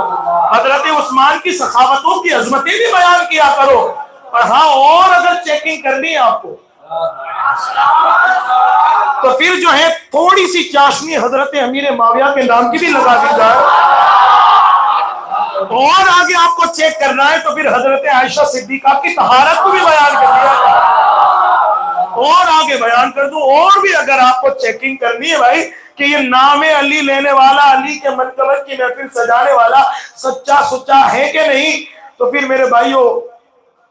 حضرت عثمان کی سخاوتوں کی عظمتیں بھی بیان کیا کرو. اور ہاں, اور اگر چیکنگ کرنی ہے آپ کو تو پھر جو ہے تھوڑی سی چاشنی حضرت امیر معاویہ کے نام کی بھی لگا دی جائے. اور آگے آپ کو چیک کرنا ہے تو پھر حضرت عائشہ صدیقہ کی طہارت کو بھی بیان کر دیا جائے, اور آگے بیان کر دوں. اور بھی اگر آپ کو چیکنگ کرنی ہے بھائی کہ یہ نام علی لینے والا, علی کے منقبت کی محفل سجانے والا سچا سچا ہے کہ نہیں, تو پھر میرے بھائیوں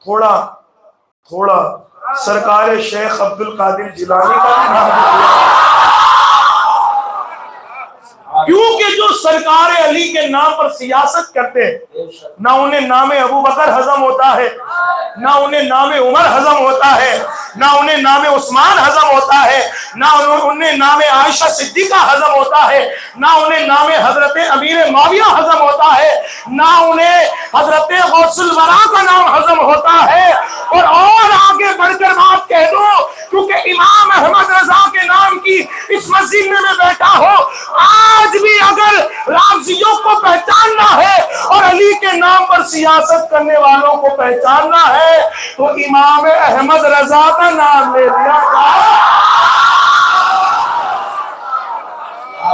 تھوڑا سرکار شیخ عبد القادر جیلانی کا بھی نام دیا, کیونکہ جو سرکار علی کے نام پر سیاست کرتے ہیں نہ انہیں نام ابو بکر ہضم ہوتا ہے, نہ انہیں نام عمر ہضم ہوتا ہے, نہ انہیں نام عثمان ہضم ہوتا ہے, نہ انہیں نام عائشہ صدیقہ ہضم ہوتا ہے, نہ انہیں نام حضرت امیر معاویہ ہضم ہوتا ہے, نہ انہیں حضرت غوث الورا کا نام ہضم ہوتا ہے. اور آگے بڑھ کر بات کہہ دو, کیونکہ امام احمد رضا کے نام کی اس مسجد میں بیٹھا ہو, آج بھی اگر رافضیوں کو پہچاننا ہے اور علی کے نام پر سیاست کرنے والوں کو پہچاننا ہے تو امام احمد رضا کا نام لے لیا جائے.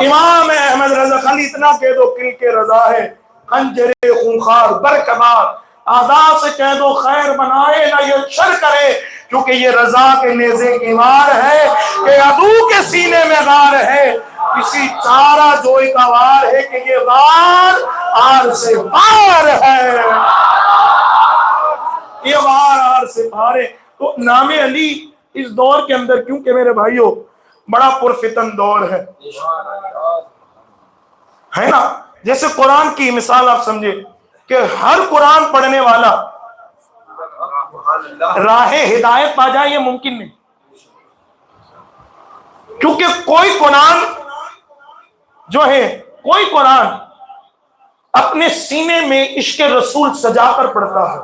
امام احمد رضا, خالی اتنا کہہ دو کل کے رضا ہے, خنجر خونخوار برکبار, آداب سے کہہ دو خیر بنائے نہ یہ شر کرے, کیونکہ یہ رضا کے نیزے کی وار ہے کہ عدو کے سینے میں غار ہے, کسی چارہ جوئی کا وار ہے کہ یہ وار آر سے پار ہے, یہ وار آر سے پار ہے. تو نام علی اس دور کے اندر, کیونکہ میرے بھائیوں بڑا پرفتن دور ہے نا. جیسے قرآن کی مثال آپ سمجھے کہ ہر قرآن پڑھنے والا راہ ہدایت پا جائے, یہ ممکن نہیں, کیونکہ کوئی قرآن جو ہے, کوئی قرآن اپنے سینے میں عشق رسول سجا کر پڑھتا ہے,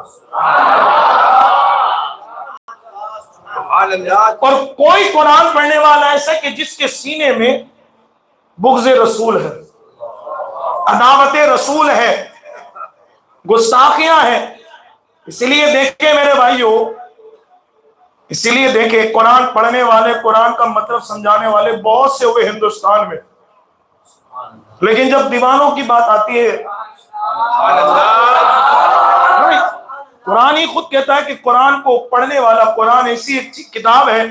اور کوئی قرآن پڑھنے والا ایسا کہ جس کے سینے میں بغض رسول ہے, عداوت رسول ہے, گستاخیاں ہیں. اسی لیے دیکھیں میرے بھائیوں, اسی لیے دیکھیں قرآن پڑھنے والے, قرآن کا مطلب سمجھانے والے بہت سے ہوئے ہندوستان میں, لیکن جب دیوانوں کی بات آتی ہے, قرآن ہی خود کہتا ہے کہ قرآن کو پڑھنے والا, قرآن ایسی ایک کتاب ہے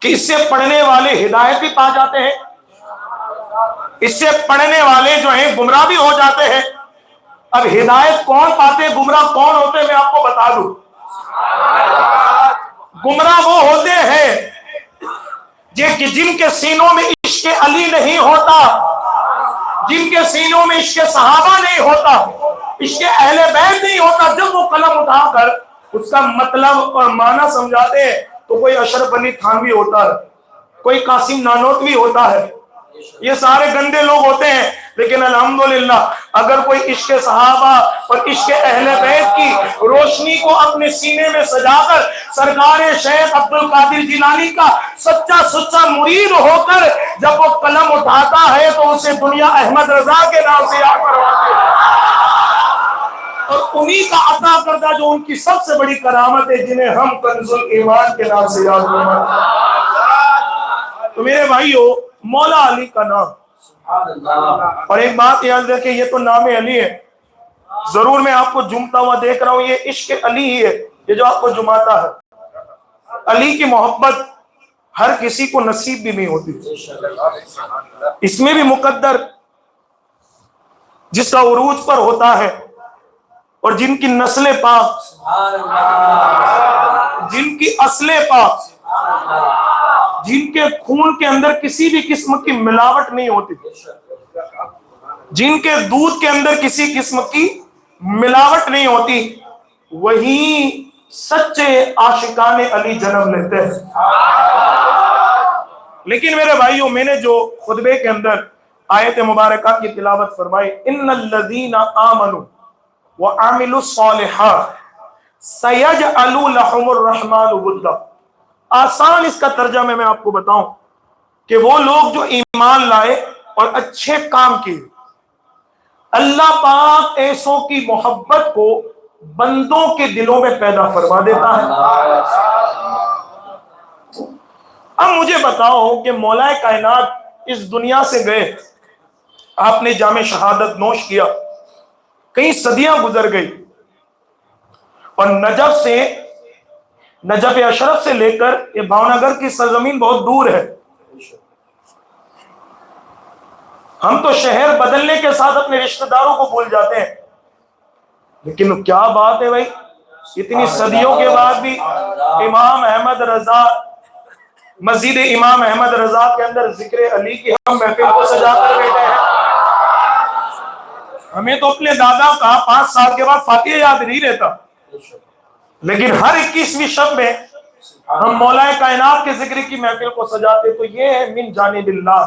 کہ اس سے پڑھنے والے ہدایت بھی پا جاتے ہیں, اس سے پڑھنے والے جو ہیں گمراہ بھی ہو جاتے ہیں. اب ہدایت کون پاتے, گمراہ کون ہوتے, میں آپ کو بتا دوں. گمراہ وہ ہوتے ہیں جن کے سینوں میں عشق علی نہیں ہوتا, جن کے سینوں میں عشق صحابہ نہیں ہوتا, عشق اہل بیت نہیں ہوتا. جب وہ قلم اٹھا کر اس کا مطلب اور معنی سمجھاتے ہیں تو کوئی اشرف علی تھانوی ہوتا ہے, کوئی قاسم نانوتوی ہوتا ہے, یہ سارے گندے لوگ ہوتے ہیں. لیکن الحمدللہ اگر کوئی عشق صحابہ اور عشق اہل بیت کی روشنی کو اپنے سینے میں سجا کر سرکار شیخ عبد القادر جیلانی کا سچا سچا مرید ہو کر جب وہ قلم اٹھاتا ہے تو اسے دنیا احمد رضا کے نام سے یاد کرواتے ہیں. اور انہی کا عطا کردہ جو ان کی سب سے بڑی کرامت ہے، جنہیں ہم کنز ایمان کے نام سے یاد کرتے ہیں۔ تو میرے بھائیو، مولا علی کا نام، اور ایک بات یاد رکھیں، یہ تو نام علی ہے، ضرور میں آپ کو جمتا ہوا دیکھ رہا ہوں، یہ عشق علی ہی ہے یہ جو آپ کو جماتا ہے۔ علی کی محبت ہر کسی کو نصیب بھی نہیں ہوتی، اس میں بھی مقدر جس کا عروج پر ہوتا ہے، اور جن کی نسلیں پاک، جن کی اصلیں پاک، جن کے خون کے اندر کسی بھی قسم کی ملاوٹ نہیں ہوتی، جن کے دودھ کے اندر کسی قسم کی ملاوٹ نہیں ہوتی، وہی سچے عاشقان علی جنم لیتے ہیں۔ لیکن میرے بھائیوں، میں نے جو خطبے کے اندر آیت مبارکہ کی تلاوت فرمائی، ان الذین آمنوا وعملوا الصالحات سیجعل لهم الرحمن ودا، آسان اس کا ترجمہ میں آپ کو بتاؤں کہ وہ لوگ جو ایمان لائے اور اچھے کام کیے، اللہ پاک ایسوں کی محبت کو بندوں کے دلوں میں پیدا فرما دیتا ہے۔ اب مجھے بتاؤ کہ مولا کائنات اس دنیا سے گئے، آپ نے جام شہادت نوش کیا، کئی صدیاں گزر گئی، اور نجف اشرف سے لے کر یہ بھاونگر کی سرزمین بہت دور ہے۔ ہم تو شہر بدلنے کے ساتھ اپنے رشتہ داروں کو بھول جاتے ہیں، لیکن کیا بات ہے بھائی، اتنی صدیوں کے بعد بھی امام احمد رضا، مسجد امام احمد رضا کے اندر ذکر علی کی ہم محفل کو سجا کر بیٹھے ہیں۔ ہمیں تو اپنے دادا کا 5 سال کے بعد فاتحہ یاد نہیں رہتا، لیکن ہر 21ویں شب میں ہم مولا کائنات کے ذکر کی محفل کو سجاتے، تو یہ ہے من جانب اللہ،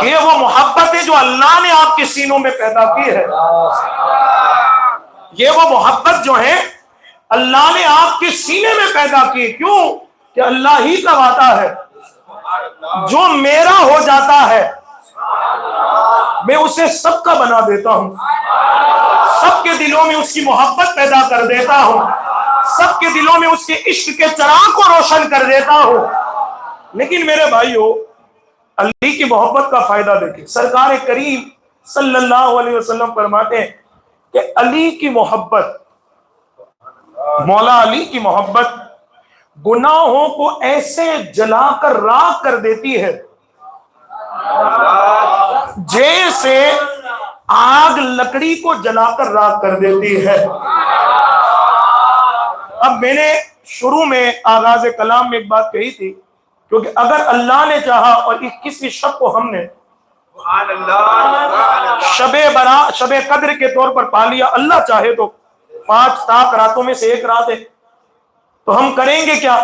یہ وہ محبت ہے جو اللہ نے آپ کے سینوں میں پیدا کی ہے، یہ وہ محبت جو ہے اللہ نے آپ کے سینے میں پیدا کی۔ کیوں کہ اللہ ہی کا وعدہ ہے، جو میرا ہو جاتا ہے میں اسے سب کا بنا دیتا ہوں، سب کے دلوں میں اس کی محبت پیدا کر دیتا ہوں، سب کے دلوں میں اس کے عشق کے چراغ کو روشن کر دیتا ہوں۔ لیکن میرے بھائیو، علی کی محبت کا فائدہ دیکھیں، سرکار کریم صلی اللہ علیہ وسلم فرماتے ہیں کہ علی کی محبت، مولا علی کی محبت گناہوں کو ایسے جلا کر راکھ کر دیتی ہے جیسے آگ لکڑی کو جلا کر راکھ کر دیتی ہے۔ اب میں نے شروع میں آغاز کلام میں ایک بات کہی تھی، کیونکہ اگر اللہ نے چاہا اور 21ویں شب کو ہم نے شب قدر کے طور پر پا لیا، اللہ چاہے تو 5 طاق راتوں میں سے ایک رات ہے، تو ہم کریں گے کیا؟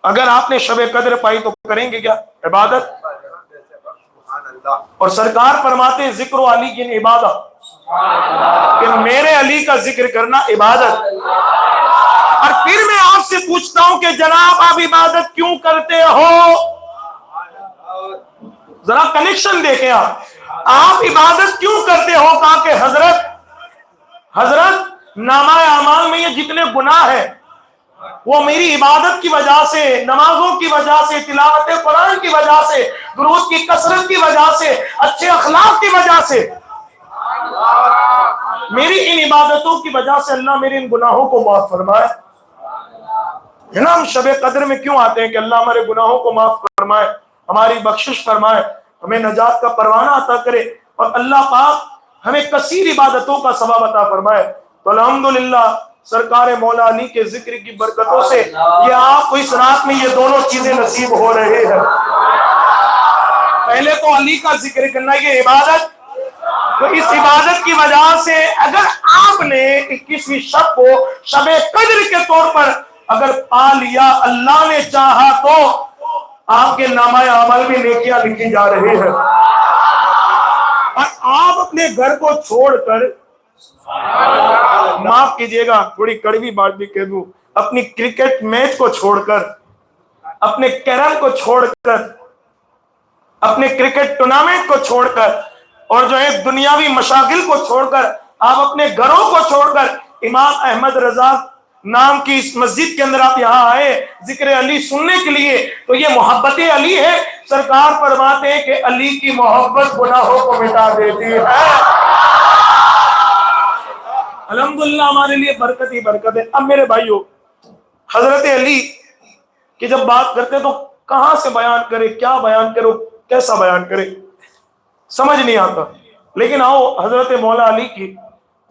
اگر آپ نے شب قدر پائی تو کریں گے کیا؟ عبادت۔ اور سرکار فرماتے ہیں ذکر علی کی عبادت، کہ میرے علی کا ذکر کرنا عبادت۔ اور پھر میں آپ سے پوچھتا ہوں کہ جناب آپ عبادت کیوں کرتے ہو؟ ذرا کنیکشن دیکھیں، آپ عبادت کیوں کرتے ہو؟ کہا کہ حضرت نامہ اعمال میں یہ جتنے گناہ ہیں وہ میری عبادت کی وجہ سے، نمازوں کی وجہ سے، تلاوت قرآن کی وجہ سے، درود کی کثرت کی وجہ سے، اچھے اخلاق کی وجہ سے، میری ان عبادتوں کی وجہ سے اللہ میرے ان گناہوں کو معاف فرمائے۔ ہے نا، ہم شب قدر میں کیوں آتے ہیں کہ اللہ ہمارے گناہوں کو معاف فرمائے، ہماری بخشش فرمائے، ہمیں نجات کا پروانہ عطا کرے، اور اللہ پاک ہمیں کثیر عبادتوں کا ثواب عطا فرمائے۔ تو الحمدللہ سرکار مولا علی کے ذکر کی برکتوں سے یہ آپ کو اس رات میں یہ دونوں چیزیں نصیب ہو رہے ہیں۔ پہلے تو علی کا ذکر کرنا، یہ عبادت، تو اس عبادت کی وجہ سے اگر آپ نے 21ویں شب کو شب قدر کے طور پر اگر پا لیا، اللہ نے چاہا تو آپ کے نامہ عمل میں نیکیاں لکھی جا رہی ہیں۔ اور آپ اپنے گھر کو چھوڑ کر، معاف کیجئے گا تھوڑی کڑوی بات بھی کہہ دوں، اپنی کرکٹ میچ کو چھوڑ کر، اپنے کیرم کو چھوڑ کر، اپنے کرکٹ ٹورنامنٹ کو چھوڑ کر، اور جو ہے دنیاوی مشاغل کو چھوڑ کر آپ اپنے گھروں کو چھوڑ کر امام احمد رضا نام کی اس مسجد کے اندر آپ یہاں آئے ذکر علی سننے کے لیے، تو یہ محبت علی ہے۔ سرکار فرماتے ہیں کہ علی کی محبت گناہوں کو مٹا دیتی ہے۔ الحمدللہ ہمارے لیے برکت ہی برکت ہے۔ اب میرے بھائیو، حضرت علی کی جب بات کرتے تو کہاں سے بیان کرے، کیا بیان کرو، کیسا بیان کرے، سمجھ نہیں آتا۔ لیکن آؤ حضرت مولا علی کی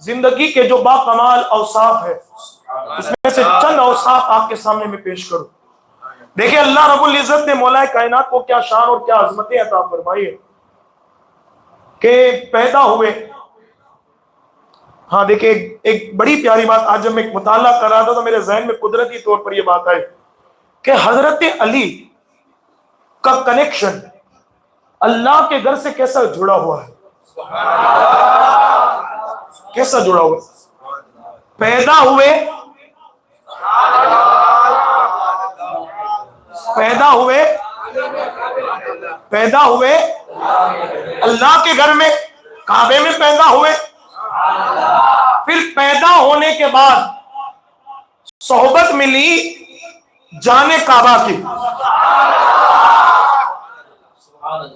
زندگی کے جو با کمال اوصاف ہے اس میں سے چند اوصاف آپ کے سامنے میں پیش کروں۔ دیکھیں اللہ رب العزت نے مولا کائنات کو کیا شان اور کیا عظمتیں عطا فرمائی ہے کہ پیدا ہوئے۔ ہاں دیکھیں ایک بڑی پیاری بات، آج جب میں مطالعہ کر رہا تھا تو میرے ذہن میں قدرتی طور پر یہ بات آئی کہ حضرت علی کا کنیکشن اللہ کے گھر سے کیسا جڑا ہوا ہے، کیسا جڑا ہوا ہے۔ پیدا ہوئے اللہ کے گھر میں، کعبے میں پیدا ہوئے، پھر پیدا ہونے کے بعد صحبت ملی جانے کعبہ کی۔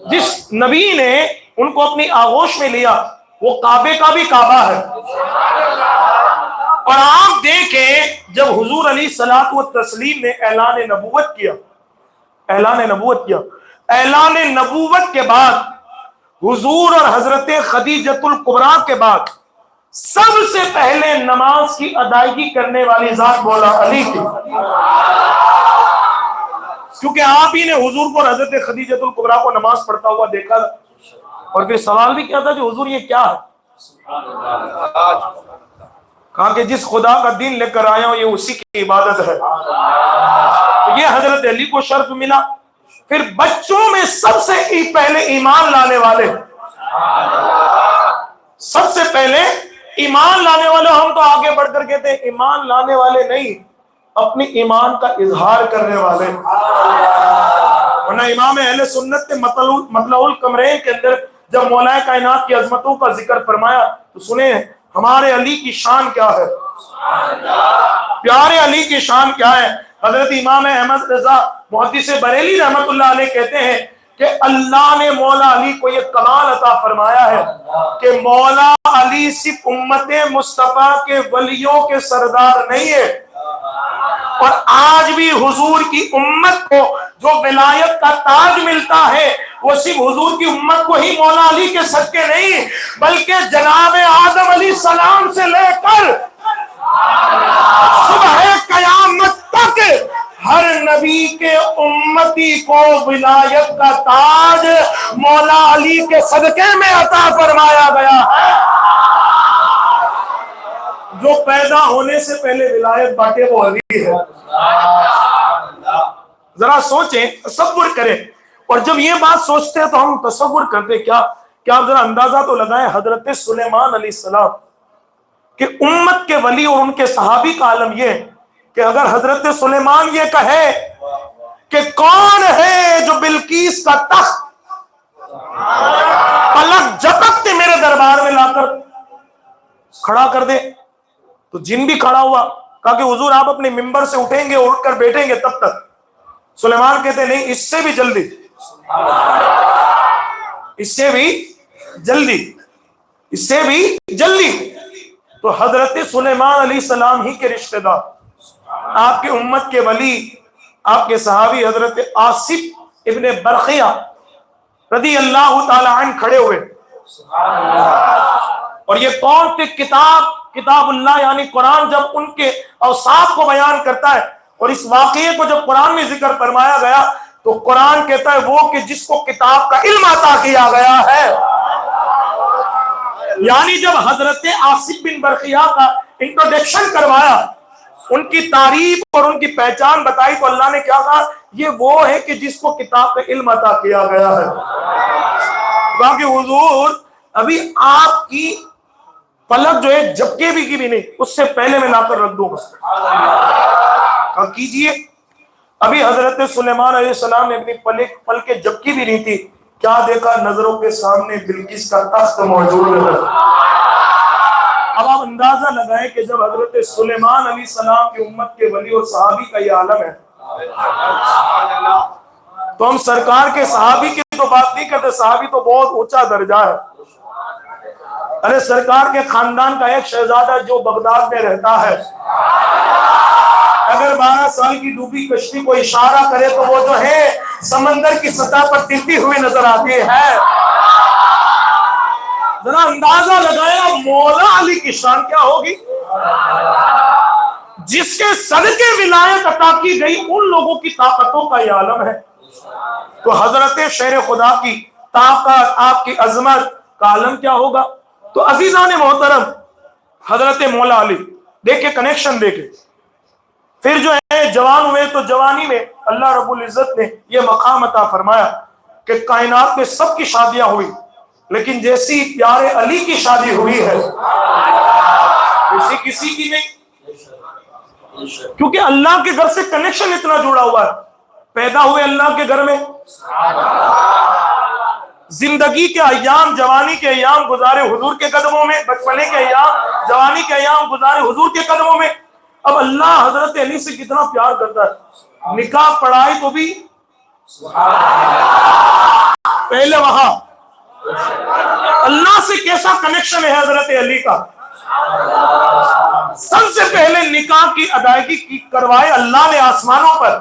جس نبی نے ان کو اپنی آغوش میں لیا وہ کعبے کا بھی کعبہ ہے۔ اور آپ دیکھیں جب حضور علیہ الصلوۃ والتسلیم نے اعلان نبوت کیا، اعلان نبوت کے بعد حضور اور حضرت خدیجۃ الکبریٰ کے بعد سب سے پہلے نماز کی ادائیگی کرنے والی ذات مولا علی کی، کیونکہ آپ ہی نے حضور کو اور حضرت خدیجۃ الکبریٰ کو نماز پڑھتا ہوا دیکھا اور پھر سوال بھی کیا تھا کہ حضور یہ کیا ہے؟ کہا کہ جس خدا کا دین لے کر آیا ہوں یہ اسی کی عبادت ہے۔ تو یہ حضرت علی کو شرف ملا۔ پھر بچوں میں سب سے پہلے ایمان لانے والے، سب سے پہلے ایمان لانے والے، ہم تو آگے بڑھ کر کہتے ہیں ایمان لانے والے نہیں، اپنی ایمان کا اظہار کرنے والے۔ ورنہ امام اہل سنت نے مطلع القمرین کے اندر جب مولا کائنات کی عظمتوں کا ذکر فرمایا تو سنیں ہمارے علی کی شان کیا ہے، پیارے علی کی شان کیا ہے۔ حضرت امام احمد رضا محدث بریلی رحمت اللہ علیہ کہتے ہیں کہ اللہ نے مولا علی کو یہ کمال عطا فرمایا ہے کہ مولا علی صرف امت مصطفیٰ کے ولیوں کے سردار نہیں ہے، اور آج بھی حضور کی امت کو جو ولایت کا تاج ملتا ہے وہ صرف حضور کی امت کو ہی مولا علی کے صدقے نہیں بلکہ جناب آدم علیہ السلام سے لے کر صبح قیامت تک ہر نبی کے امتی کو ولایت کا تاج مولا علی کے صدقے میں عطا فرمایا گیا ہے۔ جو پیدا ہونے سے پہلے ولایت بانٹے وہ علی ہے۔ ذرا سوچیں، تصور کریں، اور جب یہ بات سوچتے ہیں تو ہم تصور کرتے کیا آپ ذرا اندازہ تو لگائیں حضرت سلیمان علیہ السلام کہ امت کے ولی اور ان کے صحابی کا عالم یہ کہ اگر حضرت سلیمان یہ کہے کہ کون ہے جو بلقیس کا تخت پلک جھپکتے میرے دربار میں لا کر کھڑا کر دے، تو جن بھی کھڑا ہوا، کہا کہ حضور آپ اپنے ممبر سے اٹھیں گے، اٹھ کر بیٹھیں گے تب تک۔ سلیمان کہتے نہیں، اس سے بھی جلدی، اس سے بھی جلدی، اس سے بھی جلدی۔ تو حضرت سلیمان علیہ السلام ہی کے رشتہ دار، آپ کی امت کے ولی، آپ کے صحابی حضرت آصف ابن برقیہ رضی اللہ تعالی عنہ کھڑے ہوئے، اور یہ کون تھی کتاب اللہ یعنی قرآن جب ان کے اوصاف کو بیان کرتا ہے، اور اس واقعے کو جب قرآن میں ذکر فرمایا گیا تو قرآن کہتا ہے وہ کہ جس کو کتاب کا علم عطا کیا گیا ہے۔ یعنی جب حضرت آصف بن برقیہ کا انٹروڈکشن کروایا، ان کی تعریف اور ان کی پہچان بتائی، تو اللہ نے کیا کہا، یہ وہ ہے کہ جس کو کتاب کا علم عطا کیا گیا ہے۔ باقی حضور ابھی آپ کی پلک جو ہے جھپکے بھی کی بھی نہیں، اس سے پہلے میں لا کر رکھ دوں گا۔ کہا کیجئے۔ ابھی حضرت سلیمان علیہ السلام نے اپنی پلک جھپکی بھی نہیں تھی کیا دیکھا؟ نظروں کے سامنے بلقیس کا تخت موجود ہے۔ اب آپ اندازہ لگائیں کہ جب حضرت سلیمان علیہ السلام کی امت کے ولی اور صحابی کا یہ عالم ہے، تو ہم سرکار کے صحابی کی تو بات نہیں کرتے، صحابی تو بہت اونچا درجہ ہے۔ ارے سرکار کے خاندان کا ایک شہزادہ جو بغداد میں رہتا ہے، اگر 12 سال کی ڈوبی کشتی کو اشارہ کرے تو وہ جو ہے سمندر کی سطح پر تیرتی ہوئی نظر آتی ہے۔ ذرا اندازہ لگایا مولا علی کی شان کیا ہوگی، جس کے صدقے ولایت عطا کی گئی ان لوگوں کی طاقتوں کا یہ عالم ہے۔ تو حضرت شیر خدا کی طاقت، آپ کی عظمت کا عالم کیا ہوگا؟ تو عزیزان محترم، حضرت مولا علی دیکھیں، کنیکشن دیکھیں، پھر جو ہے جوان ہوئے تو جوانی میں اللہ رب العزت نے یہ مقام عطا فرمایا کہ کائنات میں سب کی شادیاں ہوئی، لیکن جیسی پیارے علی کی شادی ہوئی ہے ویسی کسی کی نہیں، کیونکہ اللہ کے گھر سے کنیکشن اتنا جڑا ہوا ہے۔ پیدا ہوئے اللہ کے گھر میں، زندگی کے ایام، جوانی کے ایام گزارے حضور کے قدموں میں، بچپنے کے ایام، جوانی کے ایام گزارے حضور کے قدموں میں۔ اب اللہ حضرت علی سے کتنا پیار کرتا ہے، نکاح پڑھائی تو بھی پہلے وہاں اللہ سے کیسا کنیکشن ہے حضرت علی کا، سب سے پہلے نکاح کی ادائیگی کی کروائے اللہ نے آسمانوں پر،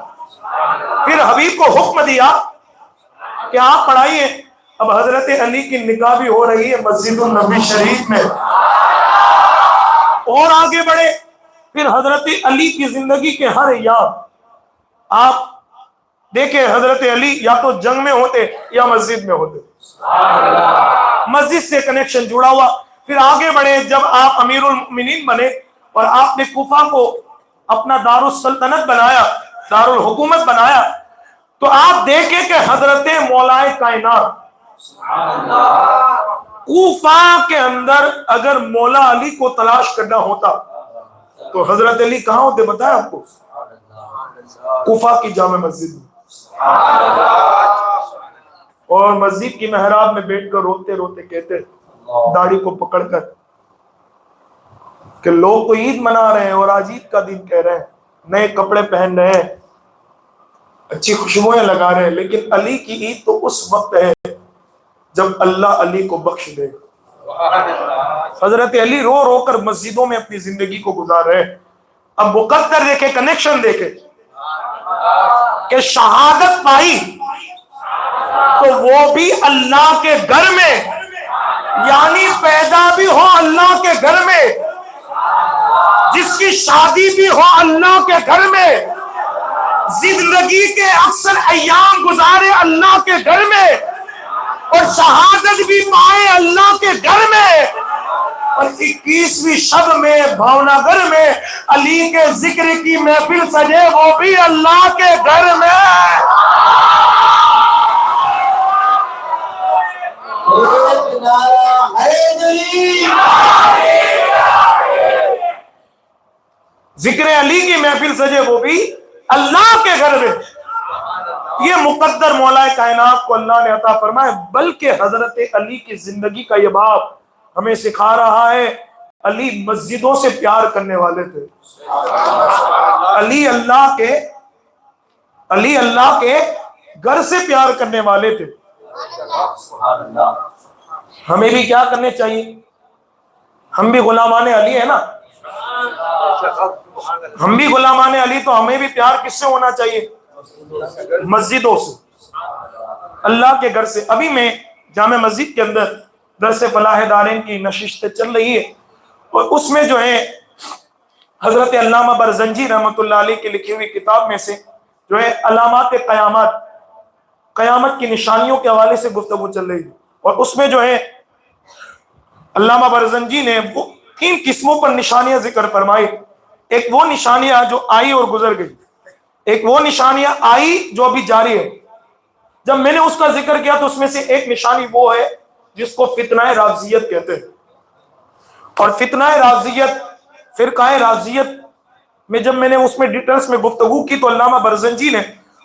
پھر حبیب کو حکم دیا کہ آپ پڑھائیے۔ اب حضرت علی کی نکاح بھی ہو رہی ہے مسجد النبی شریف میں، اور آگے بڑھے پھر حضرت علی کی زندگی کے ہر ایام آپ دیکھیں، حضرت علی یا تو جنگ میں ہوتے یا مسجد میں ہوتے، مسجد سے کنیکشن جڑا ہوا۔ پھر آگے بڑھے، جب آپ امیر المؤمنین بنے اور آپ نے کوفہ کو اپنا دارالسلطنت بنایا، دارالحکومت بنایا، تو آپ دیکھیں کہ حضرت مولائے کائنات کوفہ کے اندر اگر مولا علی کو تلاش کرنا ہوتا تو حضرت علی کہاں ہوتے بتائیں آپ کو؟ کوفہ کی جامع مسجد میں، اور مسجد کی محراب میں بیٹھ کر روتے روتے کہتے، داڑھی کو پکڑ کر، کہ لوگ تو عید منا رہے ہیں اور آج عید کا دن کہہ رہے ہیں، نئے کپڑے پہن رہے ہیں، اچھی خوشبوئیں لگا رہے ہیں، لیکن علی کی عید تو اس وقت ہے جب اللہ علی کو بخش دے۔ حضرت علی رو رو کر مسجدوں میں اپنی زندگی کو گزار رہے ہیں۔ اب مقدر دیکھے، کنیکشن دیکھے کہ شہادت پائی تو وہ بھی اللہ کے گھر میں، یعنی پیدا بھی ہو اللہ کے گھر میں، جس کی شادی بھی ہو اللہ کے گھر میں، زندگی کے اکثر ایام گزارے اللہ کے گھر میں، اور شہادت بھی پائے اللہ کے گھر میں، اور 21ویں شب میں بھاؤنگر میں علی کے ذکر کی محفل سجے، وہ بھی اللہ کے گھر میں۔ ذکر علی کی محفل سجے، وہ بھی اللہ کے گھر میں۔ یہ مقدر مولا کائنات کو اللہ نے عطا فرمایا۔ بلکہ حضرت علی کی زندگی کا یہ باب ہمیں سکھا رہا ہے، علی مسجدوں سے پیار کرنے والے تھے، علی اللہ کے گھر سے پیار کرنے والے تھے۔ ہمیں بھی کیا کرنے چاہیے؟ ہم بھی غلامان علی ہیں نا، ہم بھی غلامان علی، تو ہمیں بھی پیار کس سے ہونا چاہیے؟ مسجدوں سے، اللہ کے گھر سے۔ ابھی میں جامع مسجد کے اندر درس فلاح دارین کی نشست چل رہی ہے، اور اس میں جو ہے حضرت علامہ برزنجی رحمۃ اللہ علیہ کی لکھی ہوئی کتاب میں سے جو ہے علامات قیامت، قیامت کی نشانیوں کے حوالے سے گفتگو چل رہی ہے، اور اس میں جو ہے علامہ برزنجی نے وہ 3 قسموں پر نشانیاں ذکر فرمائی۔ ایک وہ نشانیاں جو آئی اور گزر گئی، ایک وہ نشانیاں آئی جو ابھی جاری ہے۔ جب میں نے اس کا ذکر کیا تو اس میں سے ایک نشانی وہ ہے جس کو فتنہ رافضیت کہتے ہیں، اور فتنہ رافضیت، فرقہ رافضیت میں جب میں نے اس میں ڈیٹیلز میں گفتگو کی تو علامہ برزنجی نے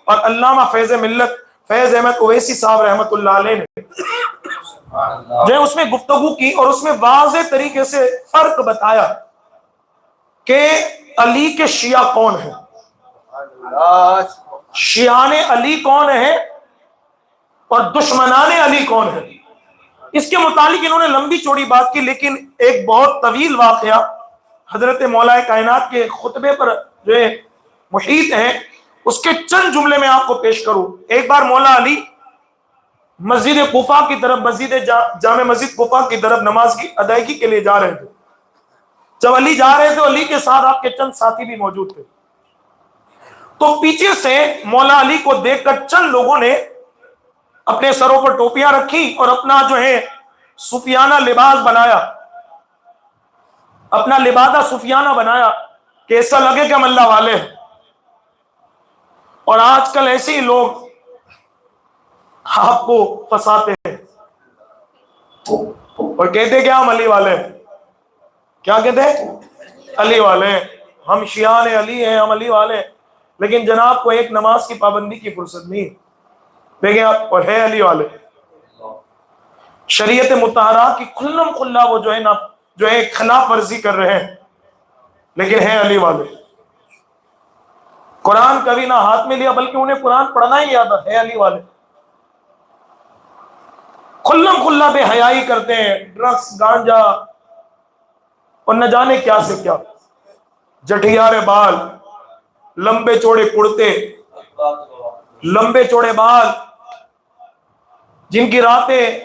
اور علامہ فیض ملت فیض احمد اویسی صاحب رحمت اللہ علیہ نے جو ہے اس میں گفتگو کی اور اس میں واضح طریقے سے فرق بتایا کہ علی کے شیعہ کون ہیں، شیعان علی کون ہیں اور دشمنان علی کون ہیں۔ اس کے متعلق انہوں نے لمبی چوڑی بات کی، لیکن ایک بہت طویل واقعہ حضرت مولا کائنات کے خطبے پر جو ہے محیط ہے، اس کے چند جملے میں آپ کو پیش کروں۔ ایک بار مولا علی مسجد کوفہ کی طرف، جامع مسجد کوفہ کی طرف نماز کی ادائیگی کے لیے جا رہے تھے۔ جب علی جا رہے تھے، علی کے ساتھ آپ کے چند ساتھی بھی موجود تھے، تو پیچھے سے مولا علی کو دیکھ کر چند لوگوں نے اپنے سروں پر ٹوپیاں رکھی اور اپنا جو ہے صوفیانہ لباس بنایا، اپنا لبادہ صوفیانہ بنایا کہ ایسا لگے کہ ہم اللہ والے ہیں۔ اور آج کل ایسے ہی لوگ آپ کو پھنساتے ہیں اور کہتے کہ ہم علی والے ہیں۔ کیا کہتے ہیں؟ علی والے ہیں، ہم شیعان علی ہیں، ہم علی والے ہیں۔ لیکن جناب کو ایک نماز کی پابندی کی فرصت نہیں، دیکھیں آپ، اور ہے علی والے۔ شریعت مطہرہ کی کھلم کھلا وہ جو ہے نا، جو ہے خلاف ورزی کر رہے ہیں، لیکن ہے علی والے۔ قرآن کبھی نہ ہاتھ میں لیا، بلکہ انہیں قرآن پڑھنا ہی یاد ہے علی والے۔ کھلم کھلا بے حیائی کرتے ہیں، ڈرگس، گانجا اور نہ جانے کیا سے کیا، جٹھیار بال، لمبے چوڑے کرتے، لمبے چوڑے بال، جن کی راتیں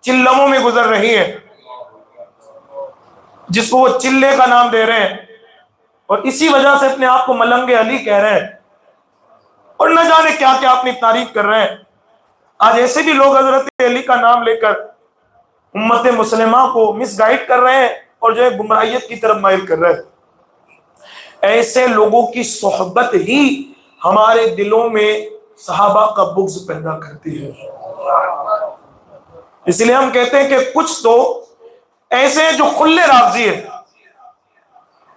چلموں میں گزر رہی ہیں، جس کو وہ چلے کا نام دے رہے ہیں، اور اسی وجہ سے اپنے آپ کو ملنگ علی کہہ رہے ہیں، اور نہ جانے کیا کیا اپنی تعریف کر رہے ہیں۔ آج ایسے بھی لوگ حضرت علی کا نام لے کر امت مسلمہ کو مس گائیڈ کر رہے ہیں اور جو ہے گمراہیت کی طرف مائل کر رہے ہیں۔ ایسے لوگوں کی صحبت ہی ہمارے دلوں میں صحابہ کا بغض پیدا کرتی ہے۔ اس لیے ہم کہتے ہیں کہ کچھ تو ایسے ہیں جو کھلے رافضی ہیں،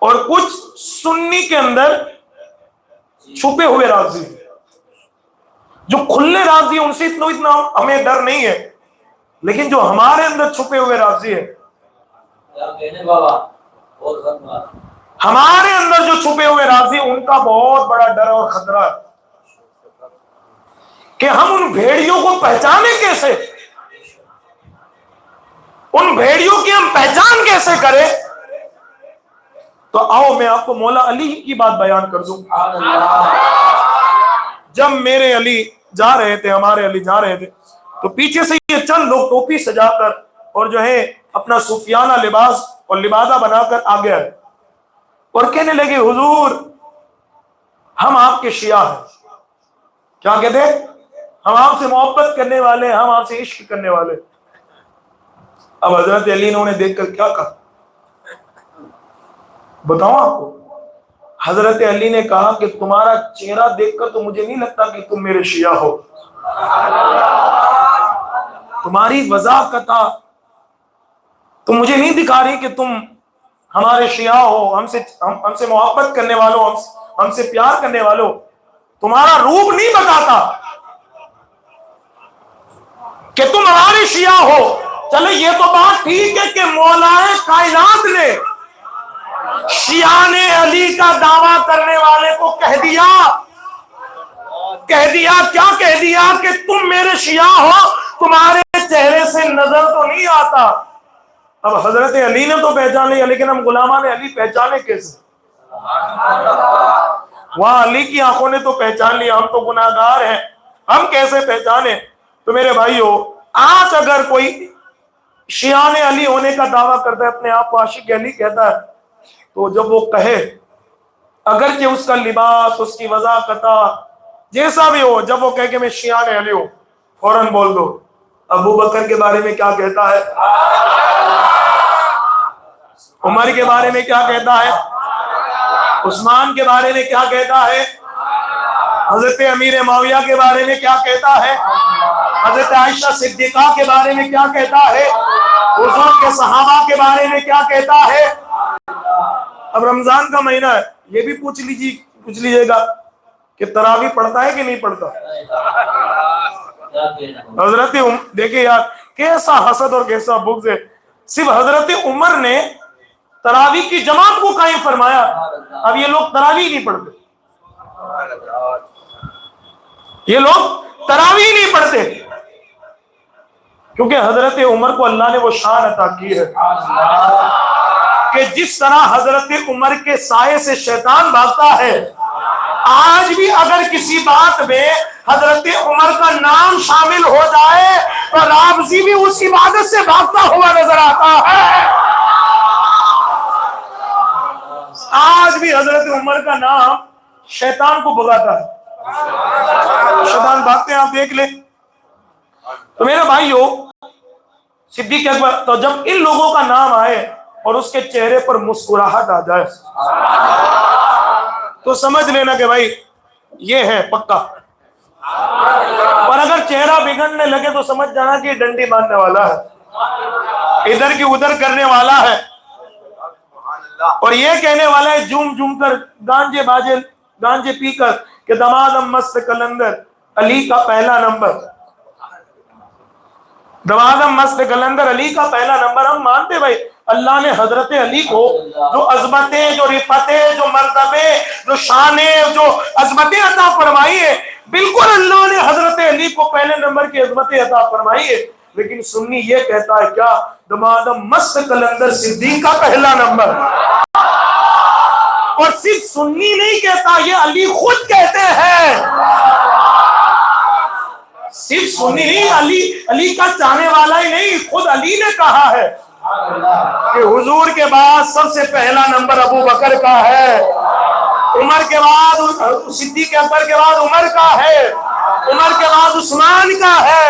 اور کچھ سنی کے اندر چھپے ہوئے رافضی ہیں۔ جو کھلے رافضی ہیں ان سے اتنا ہمیں ڈر نہیں ہے، لیکن جو ہمارے اندر چھپے ہوئے رافضی ہیں، ہمارے اندر جو چھپے ہوئے رافضی، ان کا بہت بڑا ڈر اور خطرہ ہے کہ ہم ان بھیڑیوں کو پہچانے کیسے، ان بھیڑیوں کی ہم پہچان کیسے کریں۔ تو آؤ میں آپ کو مولا علی کی بات بیان کر دوں۔ جب میرے علی جا رہے تھے، ہمارے علی جا رہے تھے، تو پیچھے سے یہ چند لوگ ٹوپی سجا کر اور جو ہے اپنا صوفیانہ لباس اور لبادہ بنا کر آگے آئے اور کہنے لگے، حضور ہم آپ کے شیعہ ہیں۔ کیا کہتے ہیں؟ ہم آپ سے محبت کرنے والے، ہم آپ سے عشق کرنے والے۔ اب حضرت علی نے انہیں دیکھ کر کیا کہا بتاؤں آپ کو؟ حضرت علی نے کہا کہ تمہارا چہرہ دیکھ کر تو مجھے نہیں لگتا کہ تم میرے شیعہ ہو، تمہاری وضاحت تو مجھے نہیں دکھا رہی کہ تم ہمارے شیعہ ہو، ہم سے محبت کرنے والوں، ہم سے پیار کرنے والوں۔ تمہارا روپ نہیں بتاتا کہ تم ہمارے شیعہ ہو۔ چلے یہ تو بات ٹھیک ہے کہ مولا کائنات نے شیعان علی کا دعویٰ کرنے والے کو کہہ دیا کیا کہہ دیا کہ تم میرے شیعہ ہو، تمہارے چہرے سے نظر تو نہیں آتا۔ اب حضرت علی نے تو پہچان لیا، لیکن ہم غلامان علی پہچانے کیسے؟ وہاں علی کی آنکھوں نے تو پہچان لیا، ہم تو گناہگار ہیں، ہم کیسے پہچانے؟ تو میرے بھائیو، آج اگر کوئی شیعان علی ہونے کا دعویٰ کرتا ہے، اپنے آپ کو عاشق علی کہتا ہے، تو جب وہ کہے، اگرچہ اس کا لباس، اس کی وضاحت جیسا بھی ہو، جب وہ کہے کہ میں شیعان علی ہوں، فوراً بول دو ابو بکر کے بارے میں کیا کہتا ہے، عمر کے بارے میں کیا کہتا ہے، عثمان کے بارے میں کیا کہتا ہے، حضرت امیر معاویہ کے بارے میں کیا کہتا ہے، حضرت عائشہ صدیقہ کے بارے میں کیا کہتا ہے، حضور کے صحابہ کے بارے میں کیا کہتا ہے۔ اب رمضان کا مہینہ ہے، یہ بھی پوچھ لیجیے گا کہ تراویح پڑھتا ہے کہ نہیں پڑھتا؟ حضرت دیکھیں یار کیسا حسد اور کیسا بغض ہے. صرف حضرت عمر نے تراویح کی جماعت کو قائم فرمایا. اب یہ لوگ تراویح نہیں پڑھتے، یہ لوگ تراویح نہیں پڑھتے، کیونکہ حضرت عمر کو اللہ نے وہ شان عطا کی ہے کہ جس طرح حضرت عمر کے سائے سے شیطان بھاگتا ہے، آج بھی اگر کسی بات میں حضرت عمر کا نام شامل ہو جائے تو رافضی بھی اس عبادت سے بھاگتا ہوا نظر آتا ہے. آج بھی حضرت عمر کا نام شیطان کو بھگاتا ہے، شیطان بھاگتے ہیں. آپ دیکھ لیں. تو میرے بھائیو، صدیق اکبر، تو جب ان لوگوں کا نام آئے اور اس کے چہرے پر مسکراہٹ آ جائے تو سمجھ لینا کہ بھائی یہ ہے پکا. اور اگر چہرہ بگڑنے لگے تو سمجھ جانا کہ ڈنڈی مارنے والا ہے، ادھر کی ادھر کرنے والا ہے، اور یہ کہنے والا ہے جھوم جھوم کر گانجے پی کر کہ دمادم مست کلندر علی کا پہلا نمبر، دمادم مست کلندر علی کا پہلا نمبر. ہم مانتے بھائی اللہ نے حضرت علی کو جو عظمتیں، جو رفتیں، جو مرتبے، جو شانیں، جو عظمتیں عطا فرمائی ہے، بالکل اللہ نے حضرت علی کو پہلے نمبر کی عظمتیں عطا فرمائی ہے. لیکن سنی یہ کہتا ہے کیا؟ دمادم مست کلندر صدیق کا پہلا نمبر. اور صرف سنی نہیں کہتا، یہ علی خود کہتے ہیں. صرف سنی نہیں، علی کا چاہنے والا ہی نہیں، خود علی نے کہا ہے کہ حضور کے بعد سب سے پہلا نمبر ابو بکر کا ہے، عمر کے بعد صدیق اکبر کے بعد عمر کا ہے، عمر کے بعد عثمان کا ہے.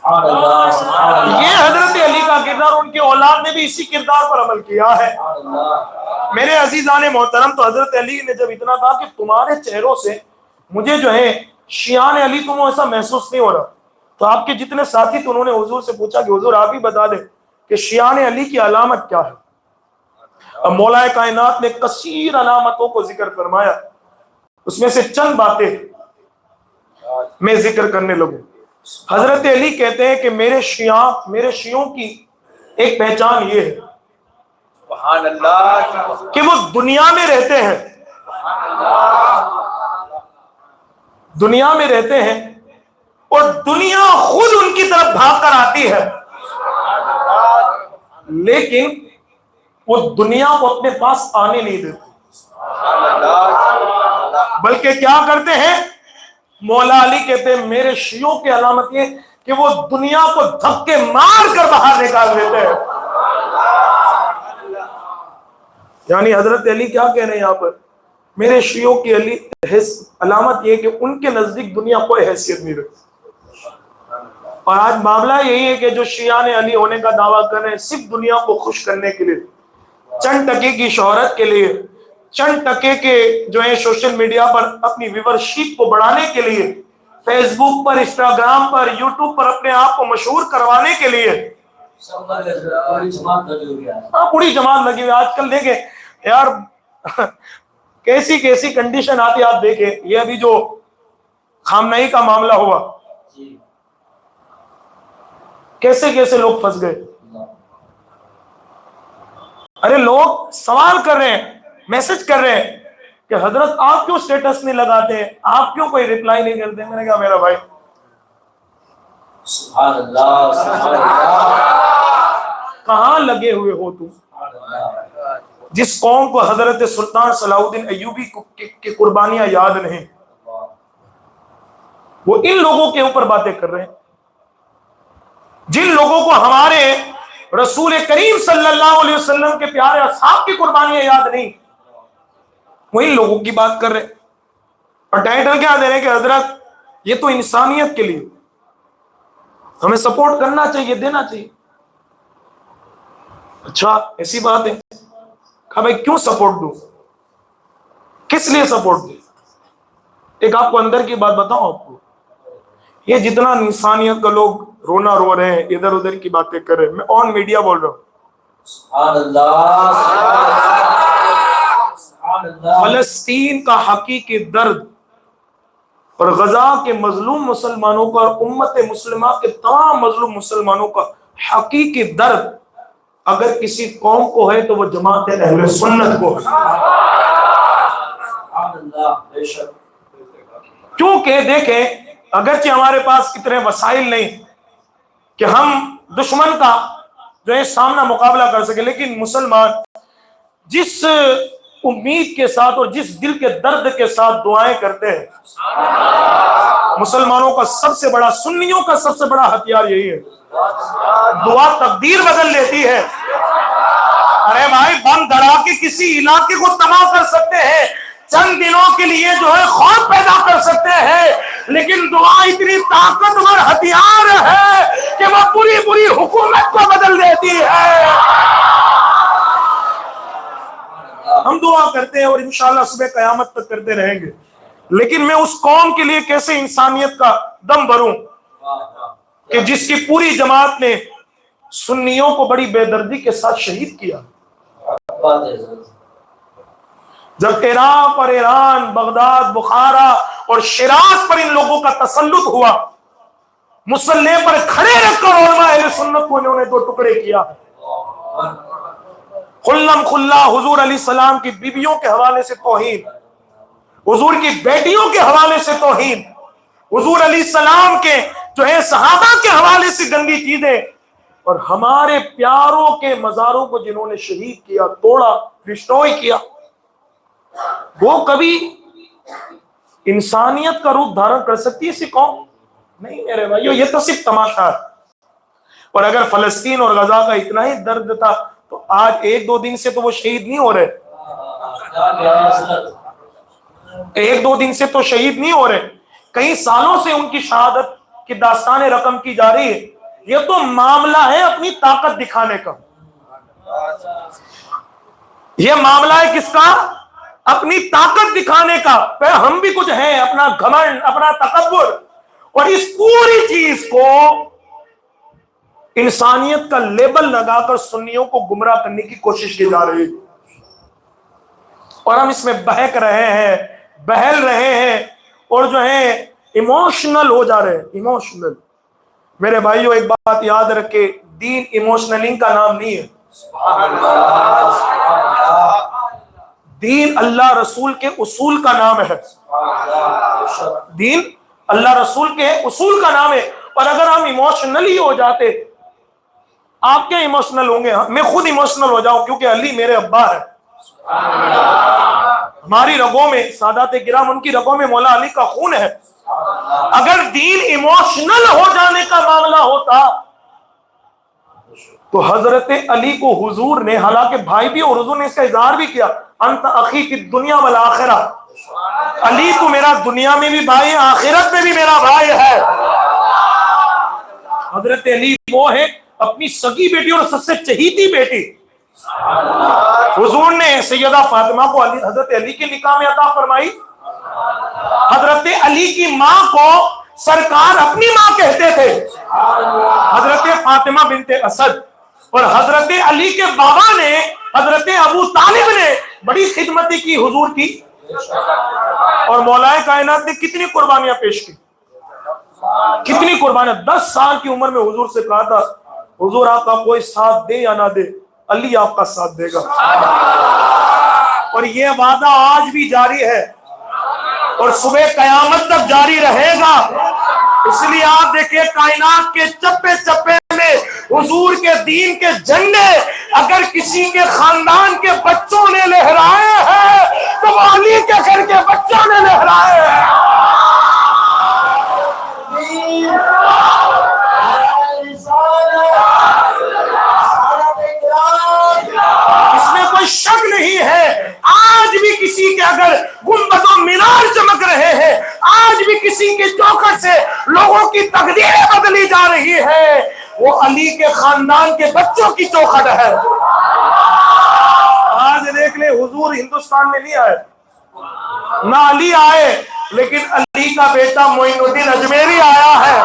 یہ حضرت علی کا کردار، ان کے اولاد نے بھی اسی کردار پر عمل کیا ہے. میرے عزیزان محترم، تو حضرت علی نے جب اتنا کہا کہ تمہارے چہروں سے مجھے جو ہے شیعان علی تم ایسا محسوس نہیں ہو رہا، تو آپ کے جتنے ساتھی تھے انہوں نے حضور سے پوچھا کہ حضور آپ ہی بتا دیں کہ شیعان علی کی علامت کیا ہے. اب مولا کائنات نے کثیر علامتوں کو ذکر فرمایا، اس میں سے چند باتیں میں ذکر کرنے لگوں. حضرت علی کہتے ہیں کہ میرے شیعوں کی ایک پہچان یہ ہے سبحان اللہ کہ وہ دنیا میں رہتے ہیں، دنیا میں رہتے ہیں اور دنیا خود ان کی طرف بھاگ کر آتی ہے، لیکن وہ دنیا کو اپنے پاس آنے نہیں دیتے، بلکہ کیا کرتے ہیں؟ مولا علی کہتے ہیں میرے شیعوں کی علامت یہ کہ وہ دنیا کو دھکے مار کر باہر نکال دیتے ہیں. یعنی حضرت علی کیا کہہ رہے ہیں یہاں پر؟ میرے شیعوں کی علامت یہ کہ ان کے نزدیک دنیا کوئی حیثیت نہیں رکھتی. اور آج معاملہ یہی ہے کہ جو شیعان علی ہونے کا دعویٰ کر رہے ہیں صرف دنیا کو خوش کرنے کے لیے، چند ٹکے کی شہرت کے لیے، چند ٹکے کے جو ہے سوشل میڈیا پر اپنی ویورشپ کو بڑھانے کے لیے، فیس بک پر، انسٹاگرام پر، یوٹیوب پر اپنے آپ کو مشہور کروانے کے لیے پوری جماعت لگی ہوئی. آج کل دیکھیں یار کیسی کیسی کنڈیشن آتی، آپ دیکھیں یہ ابھی جو خامنہی کا معاملہ ہوا، کیسے کیسے لوگ پھنس گئے. ارے لوگ سوال کر رہے ہیں، میسج کر رہے ہیں کہ حضرت آپ کیوں سٹیٹس نہیں لگاتے، آپ کیوں کوئی ریپلائی نہیں کرتے. میں نے کہا میرا بھائی سبحان اللہ سبحان اللہ، کہاں لگے ہوئے ہو تم؟ جس قوم کو حضرت سلطان صلاح الدین ایوبی کی قربانیاں یاد نہیں، وہ ان لوگوں کے اوپر باتیں کر رہے ہیں جن لوگوں کو ہمارے رسول کریم صلی اللہ علیہ وسلم کے پیارے اصحاب کی قربانیاں یاد نہیں، وہ ان لوگوں کی بات کر رہے. اور ٹائٹل کیا دے رہے کہ حضرت یہ تو انسانیت کے لیے ہمیں سپورٹ کرنا چاہیے، دینا چاہیے. اچھا ایسی بات ہے، کہا بھائی کیوں سپورٹ دوں، کس لیے سپورٹ دوں؟ ایک آپ کو اندر کی بات بتاؤں، آپ کو یہ جتنا انسانیت کا لوگ رونا رو رہے ہیں، ادھر ادھر کی باتیں کر رہے ہیں، میں آن میڈیا بول رہا ہوں. سبحان اللہ فلسطین کا حقیقی درد اور غزہ کے مظلوم مسلمانوں کا اور امت مسلمہ کے تمام مظلوم مسلمانوں کا حقیقی درد اگر کسی قوم کو ہے تو وہ جماعت اہل سنت کو ہے۔ کیونکہ دیکھیں اگرچہ ہمارے پاس اتنے وسائل نہیں کہ ہم دشمن کا جو ہے سامنا مقابلہ کر سکے، لیکن مسلمان جس امید کے ساتھ اور جس دل کے درد کے ساتھ دعائیں کرتے ہیں، مسلمانوں کا سب سے بڑا، سنیوں کا سب سے بڑا ہتھیار یہی ہے، دعا تقدیر بدل لیتی ہے۔ ارے بھائی بم دھڑاکے کسی علاقے کو تباہ کر سکتے ہیں، چند دنوں کے لیے جو ہے خوف پیدا کر سکتے ہیں، لیکن دعا اتنی طاقتور ہتھیار ہے کہ وہ پوری پوری حکومت کو بدل دیتی ہے۔ ہم دعا کرتے ہیں اور انشاءاللہ صبح قیامت تک کرتے رہیں گے، لیکن میں اس قوم کے لیے کیسے انسانیت کا دم بھروں کہ جس کی پوری جماعت نے سنیوں کو بڑی بے دردی کے ساتھ شہید کیا۔ جب عراق اور ایران، بغداد، بخارا اور شیراز پر ان لوگوں کا تسلط ہوا، مسلح پر کھڑے رکھ کر علماء اہل سنت کو انہوں نے دو ٹکڑے کیا۔ خلم خلا حضور علیہ السلام کی بیویوں کے حوالے سے توہین، حضور کی بیٹیوں کے حوالے سے توہین، حضور علیہ السلام کے جو ہے صحابہ کے حوالے سے گندی چیزیں، اور ہمارے پیاروں کے مزاروں کو جنہوں نے شہید کیا، توڑا، ڈسٹروائے کیا، وہ کبھی انسانیت کا روپ دھارن کر سکتی ہے اسی قوم؟ نہیں میرے بھائیو، یہ تو صرف تماشا ہے۔ اور اگر فلسطین اور غزہ کا اتنا ہی درد تھا تو آج ایک دو دن سے تو وہ شہید نہیں ہو رہے، ایک دو دن سے تو شہید نہیں ہو رہے، کئی سالوں سے ان کی شہادت کی داستانیں رقم کی جا رہی ہے۔ یہ تو معاملہ ہے اپنی طاقت دکھانے کا، یہ معاملہ ہے کس کا؟ اپنی طاقت دکھانے کا۔ پھر ہم بھی کچھ ہیں، اپنا گھمنڈ، اپنا تکبر، اور اس پوری چیز کو انسانیت کا لیبل لگا کر سنیوں کو گمراہ کرنے کی کوشش کی جا رہی ہے، اور ہم اس میں بہک رہے ہیں، بہل رہے ہیں، اور جو ہے ایموشنل ہو جا رہے ہیں، ایموشنل۔ میرے بھائیو ایک بات یاد رکھے، دین ایموشنلنگ کا نام نہیں ہے، دین اللہ رسول کے اصول کا نام ہے، دین اللہ رسول کے اصول کا نام ہے۔ اور اگر ہم ایموشنلی ہو جاتے، آپ کیا ایموشنل ہوں گے؟ میں خود ایموشنل ہو جاؤں کیونکہ علی میرے ابا ہے، ہماری رگوں میں، سادات کرام ان کی رگوں میں مولا علی کا خون ہے۔ اگر دین ایموشنل ہو جانے کا معاملہ ہوتا تو حضرت علی کو حضور نے، حالانکہ بھائی بھی، اور حضور نے اس کا اظہار بھی کیا، انت اخی فی الدنیا والآخرہ، علی تو میرا دنیا میں بھی بھائی ہے، آخرت میں بھی میرا بھائی ہے۔ حضرت علی وہ ہے اپنی سگی بیٹی اور سب سے چہیتی بیٹی، حضور نے سیدہ فاطمہ کو حضرت علی کے نکاح میں عطا فرمائی۔ حضرت علی کی ماں کو سرکار اپنی ماں کہتے تھے، حضرت فاطمہ بنت اسد، اور حضرت علی کے بابا نے، حضرت ابو طالب نے بڑی خدمتی کی حضور کی، اور مولا کائنات نے کتنی قربانیاں پیش کی، کتنی قربانیاں۔ 10 سال کی عمر میں حضور سے کہا تھا، حضور آپ کا کوئی ساتھ دے یا نہ دے، علی آپ کا ساتھ دے گا، اور یہ وعدہ آج بھی جاری ہے اور صبح قیامت تک جاری رہے گا۔ اس لیے آپ دیکھیں کائنات کے چپے چپے میں حضور کے دین کے جھنڈے اگر کسی کے خاندان کے بچوں نے لہرائے ہیں تو وہ علی کے گھر کے بچوں نے لہرائے ہیں۔ اس میں کوئی شک نہیں ہے، آج بھی کسی کے اگر گنبد و مینار چمک رہے ہیں، آج بھی کسی کے چوکھٹ سے لوگوں کی تقدیریں بدلی جا رہی ہے، وہ علی کے خاندان کے بچوں کی چوکھٹ ہے۔ آج دیکھ لیں حضور ہندوستان میں نہیں آئے، نہ علی آئے، لیکن علی کا بیٹا معین الدین اجمیری آیا ہے،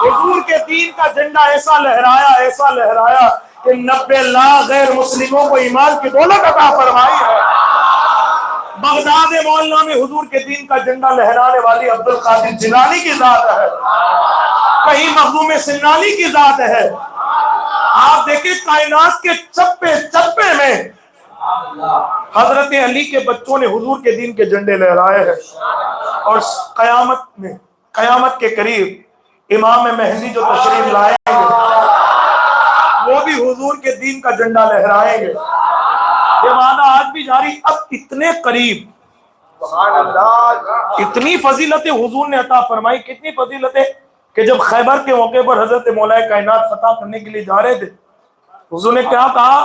حضور کے دین کا جھنڈا ایسا لہرایا کہ 90 لاکھ غیر مسلموں کو ایمان کی دولت عطا فرمائی ہے۔ بغداد مولا میں حضور کے دین کا جھنڈا لہرانے والی عبد القادر جیلانی کی ذات ہے، کہیں مخدوم سنانی کی ذات ہے۔ آپ دیکھیں کائنات کے چپے چپے میں حضرت علی کے بچوں نے حضور کے دین کے جھنڈے لہرائے ہیں، اور قیامت کے قریب امام مہدی جو تشریف لائیں گے وہ بھی حضور کے دین کا جھنڈا لہرائیں گے۔ یہ وعدہ آج بھی جاری، اب اتنے قریب، اتنی فضیلتیں حضور نے عطا فرمائی، کتنی فضیلتیں کہ جب خیبر کے موقع پر حضرت مولا کائنات فتح کرنے کے لیے جا رہے تھے، حضور نے کیا کہا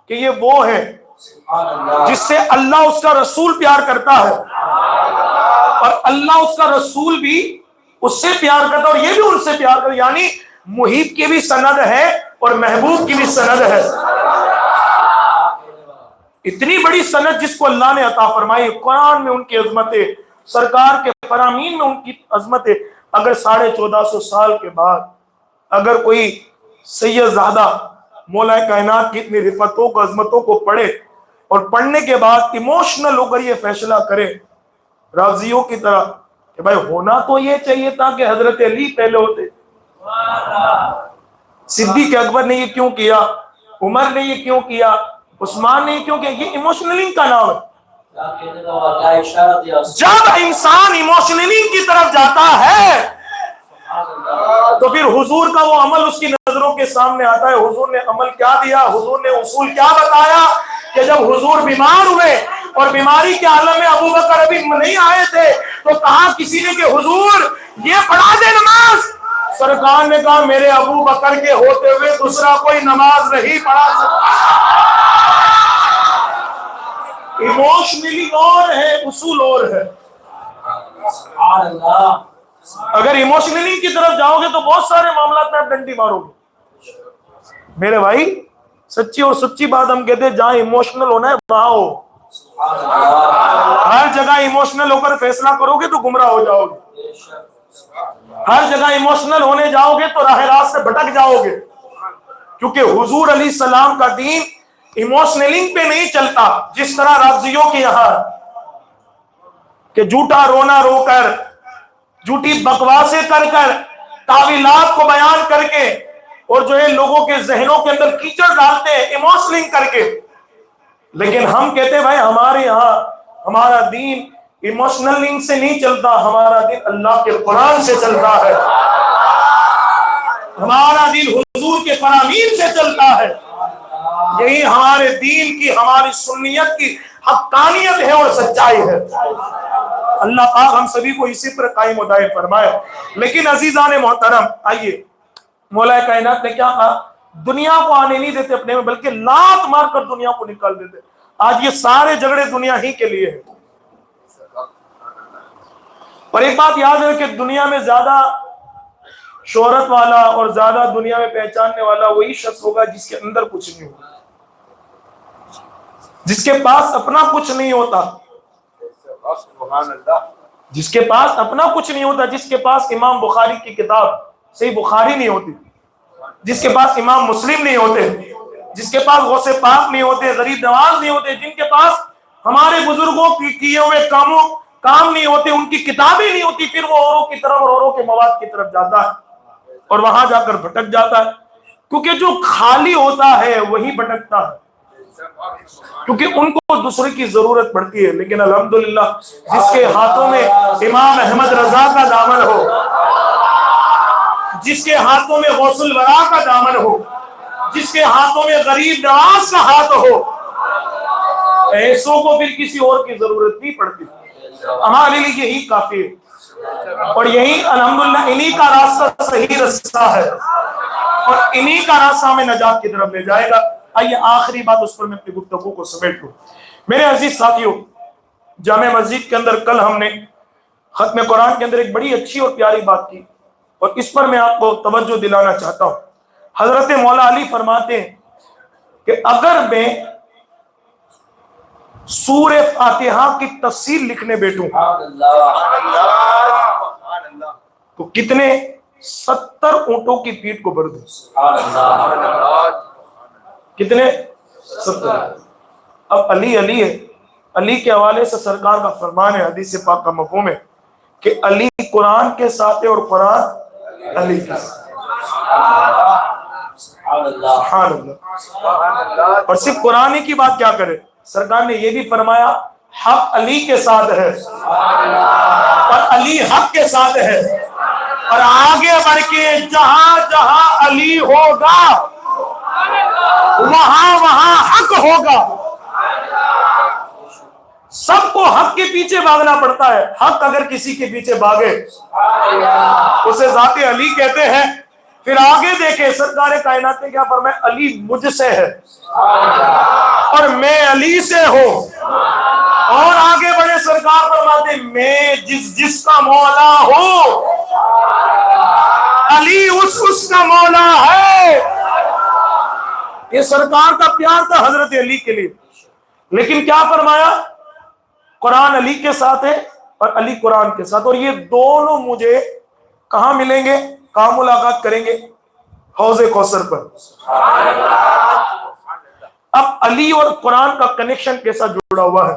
کہ یہ وہ ہے جس سے اللہ اس کا رسول پیار کرتا ہے، اور اللہ اس کا رسول بھی اس سے پیار کرتا ہے، اور یہ بھی ان سے پیار کرتا ہے، یعنی محیط کی بھی سند ہے اور محبوب کی بھی سند ہے۔ اتنی بڑی سند جس کو اللہ نے عطا فرمائی، قرآن میں ان کی عظمتیں، سرکار کے فرامین میں ان کی عظمتیں، اگر 1450 سال کے بعد اگر کوئی سید زادہ مولا کائنات کی اتنی رفتوں کو، عظمتوں کو پڑھے، اور پڑھنے کے بعد ایموشنل ہو کر یہ فیصلہ کرے رافضیوں کی طرح کہ بھائی ہونا تو یہ چاہیے تھا کہ حضرت علی پہلے ہوتے، صدیق اکبر نے یہ کیوں کیا، عمر نے یہ کیوں کیا، عثمان نے یہ کیوں کیا، یہ ایموشنلنگ کا نام ہے۔ جب انسان ایموشنلنگ کی طرف جاتا ہے تو پھر حضور کا وہ عمل اس کی نظروں کے سامنے آتا ہے۔ حضور نے عمل کیا دیا، حضور نے اصول کیا بتایا کہ جب حضور بیمار ہوئے اور بیماری کے عالم میں ابو بکر ابھی نہیں آئے تھے تو کہا کسی نے کہ حضور یہ پڑھا دے نماز، سرکار نے کہا میرے ابو بکر کے ہوتے ہوئے دوسرا کوئی نماز نہیں پڑھا سکتا۔ ایموشنلی اور ہے، اصول اور ہے۔ اگر ایموشنلی کی طرف جاؤ گے تو بہت سارے معاملات میں آپ ڈنڈی مارو گے۔ میرے بھائی سچی اور سچی بات ہم کہتے ہیں، جہاں ایموشنل ہونا ہے وہاں ہو۔ ہر جگہ ایموشنل ہو کر فیصلہ کرو گے تو گمراہ ہو جاؤ گے، ہر جگہ ایموشنل ہونے جاؤ گے تو راہ راست سے بھٹک جاؤ گے، کیونکہ حضور علیہ السلام کا دین ایموشنلنگ پہ نہیں چلتا، جس طرح رافضیوں کے یہاں کہ جھوٹا رونا رو کر، جھوٹی بکواسیں کر کر، تعویلات کو بیان کر کے، اور جو ہے لوگوں کے ذہنوں کے اندر کیچڑ ڈالتے ہیں ایموشنلنگ کر کے۔ لیکن ہم کہتے ہیں بھائی ہمارے یہاں ہمارا دین ایموشنلنگ سے نہیں چلتا، ہمارا دین اللہ کے قرآن سے چلتا ہے، ہمارا دین حضور کے فرامین سے چلتا ہے۔ یہی ہمارے دین کی، ہماری سنیت کی حقانیت ہے اور سچائی ہے۔ اللہ پاک ہم سبھی کو اسی پر قائم و دائم فرمائے۔ لیکن عزیزان محترم، آئیے، مولا کائنات نے کیا کہا؟ دنیا کو آنے نہیں دیتے اپنے میں، بلکہ لات مار کر دنیا کو نکال دیتے۔ آج یہ سارے جھگڑے دنیا ہی کے لیے ہیں۔ اور ایک بات یاد ہے کہ دنیا میں زیادہ شہرت والا اور زیادہ دنیا میں پہچاننے والا وہی شخص ہوگا جس کے اندر کچھ نہیں ہوگا، جس کے پاس اپنا کچھ نہیں ہوتا، جس کے پاس اپنا کچھ نہیں ہوتا، جس کے پاس امام بخاری کی کتاب صحیح بخاری نہیں ہوتی، جس کے پاس امام مسلم نہیں ہوتے، جس کے پاس غوث پاک نہیں ہوتے، غریب نواز نہیں ہوتے، جن کے پاس ہمارے بزرگوں کی کیے ہوئے کام نہیں ہوتے، ان کی کتابیں نہیں ہوتی، پھر وہ اوروں کی طرف اور اوروں کے مواد کی طرف جاتا ہے اور وہاں جا کر بھٹک جاتا ہے، کیونکہ جو خالی ہوتا ہے وہی بھٹکتا ہے، کیونکہ ان کو دوسرے کی ضرورت پڑتی ہے۔ لیکن الحمدللہ جس کے ہاتھوں میں امام احمد رضا کا دامن ہو، جس کے ہاتھوں میں غوث الورا کا دامن ہو، جس کے ہاتھوں میں غریب نواز کا ہاتھ ہو، ایسوں کو پھر کسی اور کی ضرورت نہیں پڑتی، ہمارے لیے یہی کافی ہے۔ اور یہی الحمدللہ انہی کا راستہ صحیح راستہ ہے، اور انہی کا راستہ ہمیں نجات کی طرف لے جائے گا۔ آئیے آخری بات اس پر میں اپنی گفتگو کو سمیٹ لوں۔ میرے عزیز ساتھیوں، جامع مسجد کے اندر کل ہم نے ختم قرآن کے اندر ایک بڑی اچھی اور پیاری بات کی، اور اس پر میں آپ کو توجہ دلانا چاہتا ہوں۔ حضرت مولا علی فرماتے ہیں کہ اگر میں سورہ فاتحہ کی تفسیر لکھنے بیٹھوں تو کتنے 70 اونٹوں کی پیٹھ کو بھر دوں۔ کتنے؟ 70۔ اب علی ہے، علی کے حوالے سے سرکار کا فرمان ہے، حدیث پاک کا مفہوم ہے کہ علی قرآن کے ساتھ ہے اور قرآن علی کے ساتھ۔ سبحان اللہ۔ اور صرف قرآن ہی کی بات کیا کرے، سرکار نے یہ بھی فرمایا حق علی کے ساتھ ہے اور علی حق کے ساتھ ہے، اور آگے بڑھ کے جہاں جہاں علی ہوگا وہاں وہاں حق ہوگا۔ سب کو حق کے پیچھے بھاگنا پڑتا ہے، حق اگر کسی کے پیچھے بھاگے اسے ذات علی کہتے ہیں۔ پھر آگے دیکھیں سرکار کائنات نے کیا فرمایا، علی مجھ سے ہے اور میں علی سے ہوں۔ اور آگے بڑھے سرکار فرماتے ہیں میں جس کا مولا ہوں علی اس کا مولا ہے۔ یہ سرکار کا پیار تھا حضرت علی کے لیے، لیکن کیا فرمایا، قرآن علی کے ساتھ ہے اور علی قرآن کے ساتھ، اور یہ دونوں مجھے کہاں ملیں گے، کہاں ملاقات کریں گے، حوض کوثر پر۔ اب علی اور قرآن کا کنیکشن کیسا جڑا ہوا ہے،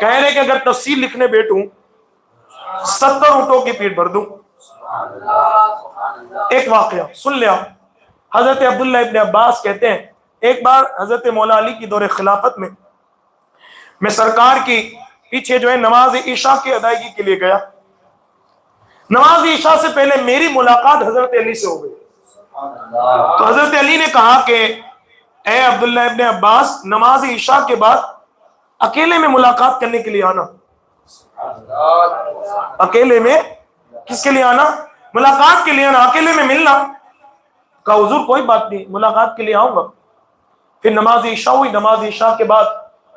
کہہ رہے کہ اگر تفسیر لکھنے بیٹھوں 70 اونٹوں کی پیٹ بھر دوں۔ ایک واقعہ سن لیا، حضرت عبداللہ ابن عباس کہتے ہیں ایک بار حضرت مولا علی کی دور خلافت میں سرکار کی پیچھے جو ہے نماز عشاء کی ادائیگی کے لیے گیا۔ نماز عشاء سے پہلے میری ملاقات حضرت علی سے ہو گئی، تو حضرت علی نے کہا کہ اے عبداللہ ابن عباس، نماز عشاء کے بعد اکیلے میں ملاقات کرنے کے لیے آنا۔ اکیلے میں کس کے لیے آنا، ملاقات کے لیے آنا، اکیلے میں ملنا۔ کہا حضور کوئی بات نہیں، ملاقات کے لیے آؤں گا۔ پھر نماز عشاء ہوئی، نماز عشاء کے بعد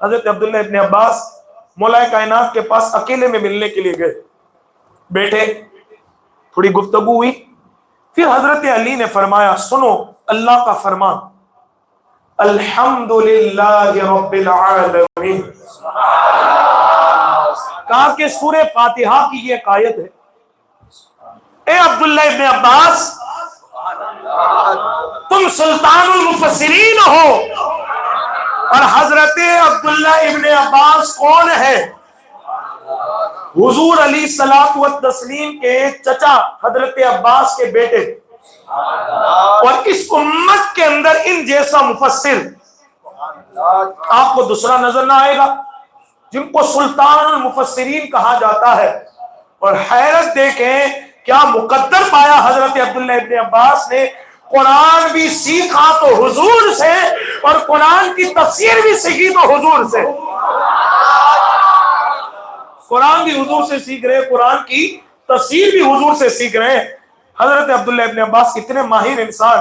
حضرت عبداللہ ابن عباس مولا کائنات کے پاس اکیلے میں ملنے کے لیے گئے، بیٹھے، تھوڑی گفتگو ہوئی۔ پھر حضرت علی نے فرمایا سنو اللہ کا فرمان، الحمدللہ رب العالمین۔ کہا کہ سورہ فاتحہ کی یہ ایک آیت ہے، اے عبداللہ ابن عباس تم سلطان المفسرین ہو، اور حضرت عبداللہ ابن عباس کون ہے، حضور علیہ الصلوۃ والتسلیم کے چچا حضرت عباس کے بیٹے، اور اس امت کے اندر ان جیسا مفسر آپ کو دوسرا نظر نہ آئے گا، جن کو سلطان المفسرین کہا جاتا ہے۔ اور حیرت دیکھیں کیا مقدر پایا حضرت عبداللہ ابن عباس نے، قرآن بھی سیکھا تو حضور سے، اور قرآن کی تفسیر بھی سیکھی تو حضور سے۔ قرآن بھی حضور سے سیکھ رہے، قرآن کی تفسیر بھی حضور سے سیکھ رہے ہیں۔ حضرت عبداللہ ابن عباس کتنے ماہر انسان۔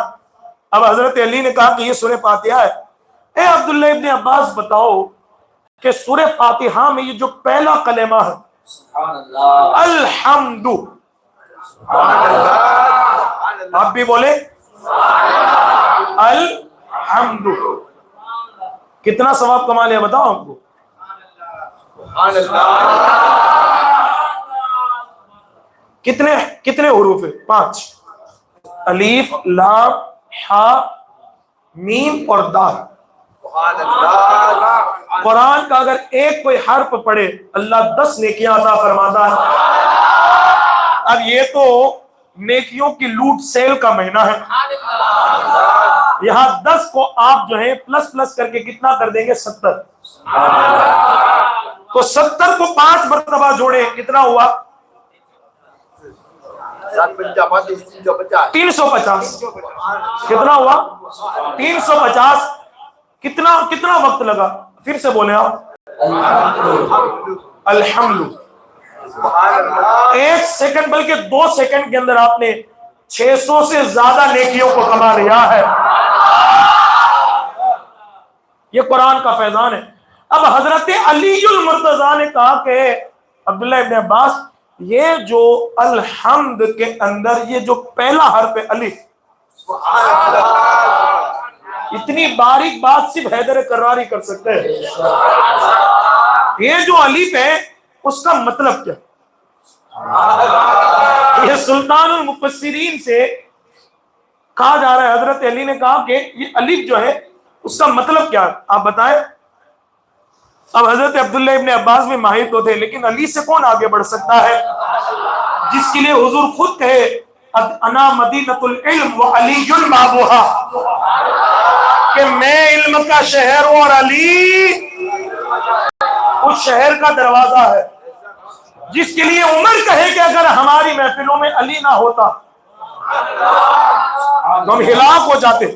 اب حضرت علی نے کہا کہ یہ سورہ فاتحہ ہے، اے عبداللہ ابن عباس بتاؤ کہ سورہ فاتحہ میں یہ جو پہلا کلمہ ہے الحمد، آپ بھی بولے الحمد، کتنا ثواب کما لیا بتاؤ آپ کو؟ کتنے حروف ہے؟ 5، الف لام ہا میم اور دال۔ قرآن کا اگر ایک کوئی حرف پڑھے اللہ 10 نیکیاں عطا فرماتا ہے۔ اب یہ تو نیکیوں کی لوٹ سیل کا مہینہ ہے، یہاں 10 کو آپ جو ہے پلس کر کے کتنا کر دیں گے، 70۔ تو 70 کو 5 مرتبہ جوڑے کتنا ہوا، 350۔ کتنا ہوا، 350۔ کتنا وقت لگا، پھر سے بولے آپ، الحمد۔ 1 سیکنڈ بلکہ 2 سیکنڈ کے اندر آپ نے 600 سے زیادہ نیکیوں کو کما لیا ہے۔ یہ قرآن کا فیضان ہے۔ اب حضرت علی المرتضیٰ نے کہا کہ عبداللہ ابن عباس یہ جو الحمد کے اندر یہ جو پہلا حرف ہے الف، اتنی باریک بات صرف حیدر کراری کر سکتے ہیں۔ یہ جو الف ہے اس کا مطلب کیا؟ یہ سلطان المفسرین سے کہا جا رہا ہے، حضرت علی نے کہا کہ یہ الف جو ہے اس کا مطلب کیا ہے، آپ بتائیں۔ اب حضرت عبداللہ ابن عباس بھی ماہر تو تھے، لیکن علی سے کون آگے بڑھ سکتا ہے، جس کے لیے حضور خود کہے انا مدینۃ العلم وعلی بابھا، کہ میں علم کا شہر ہوں اور علی اس شہر کا دروازہ ہے، جس کے لیے عمر کہے کہ اگر ہماری محفلوں میں علی نہ ہوتا تو ہم ہلاک ہو جاتے۔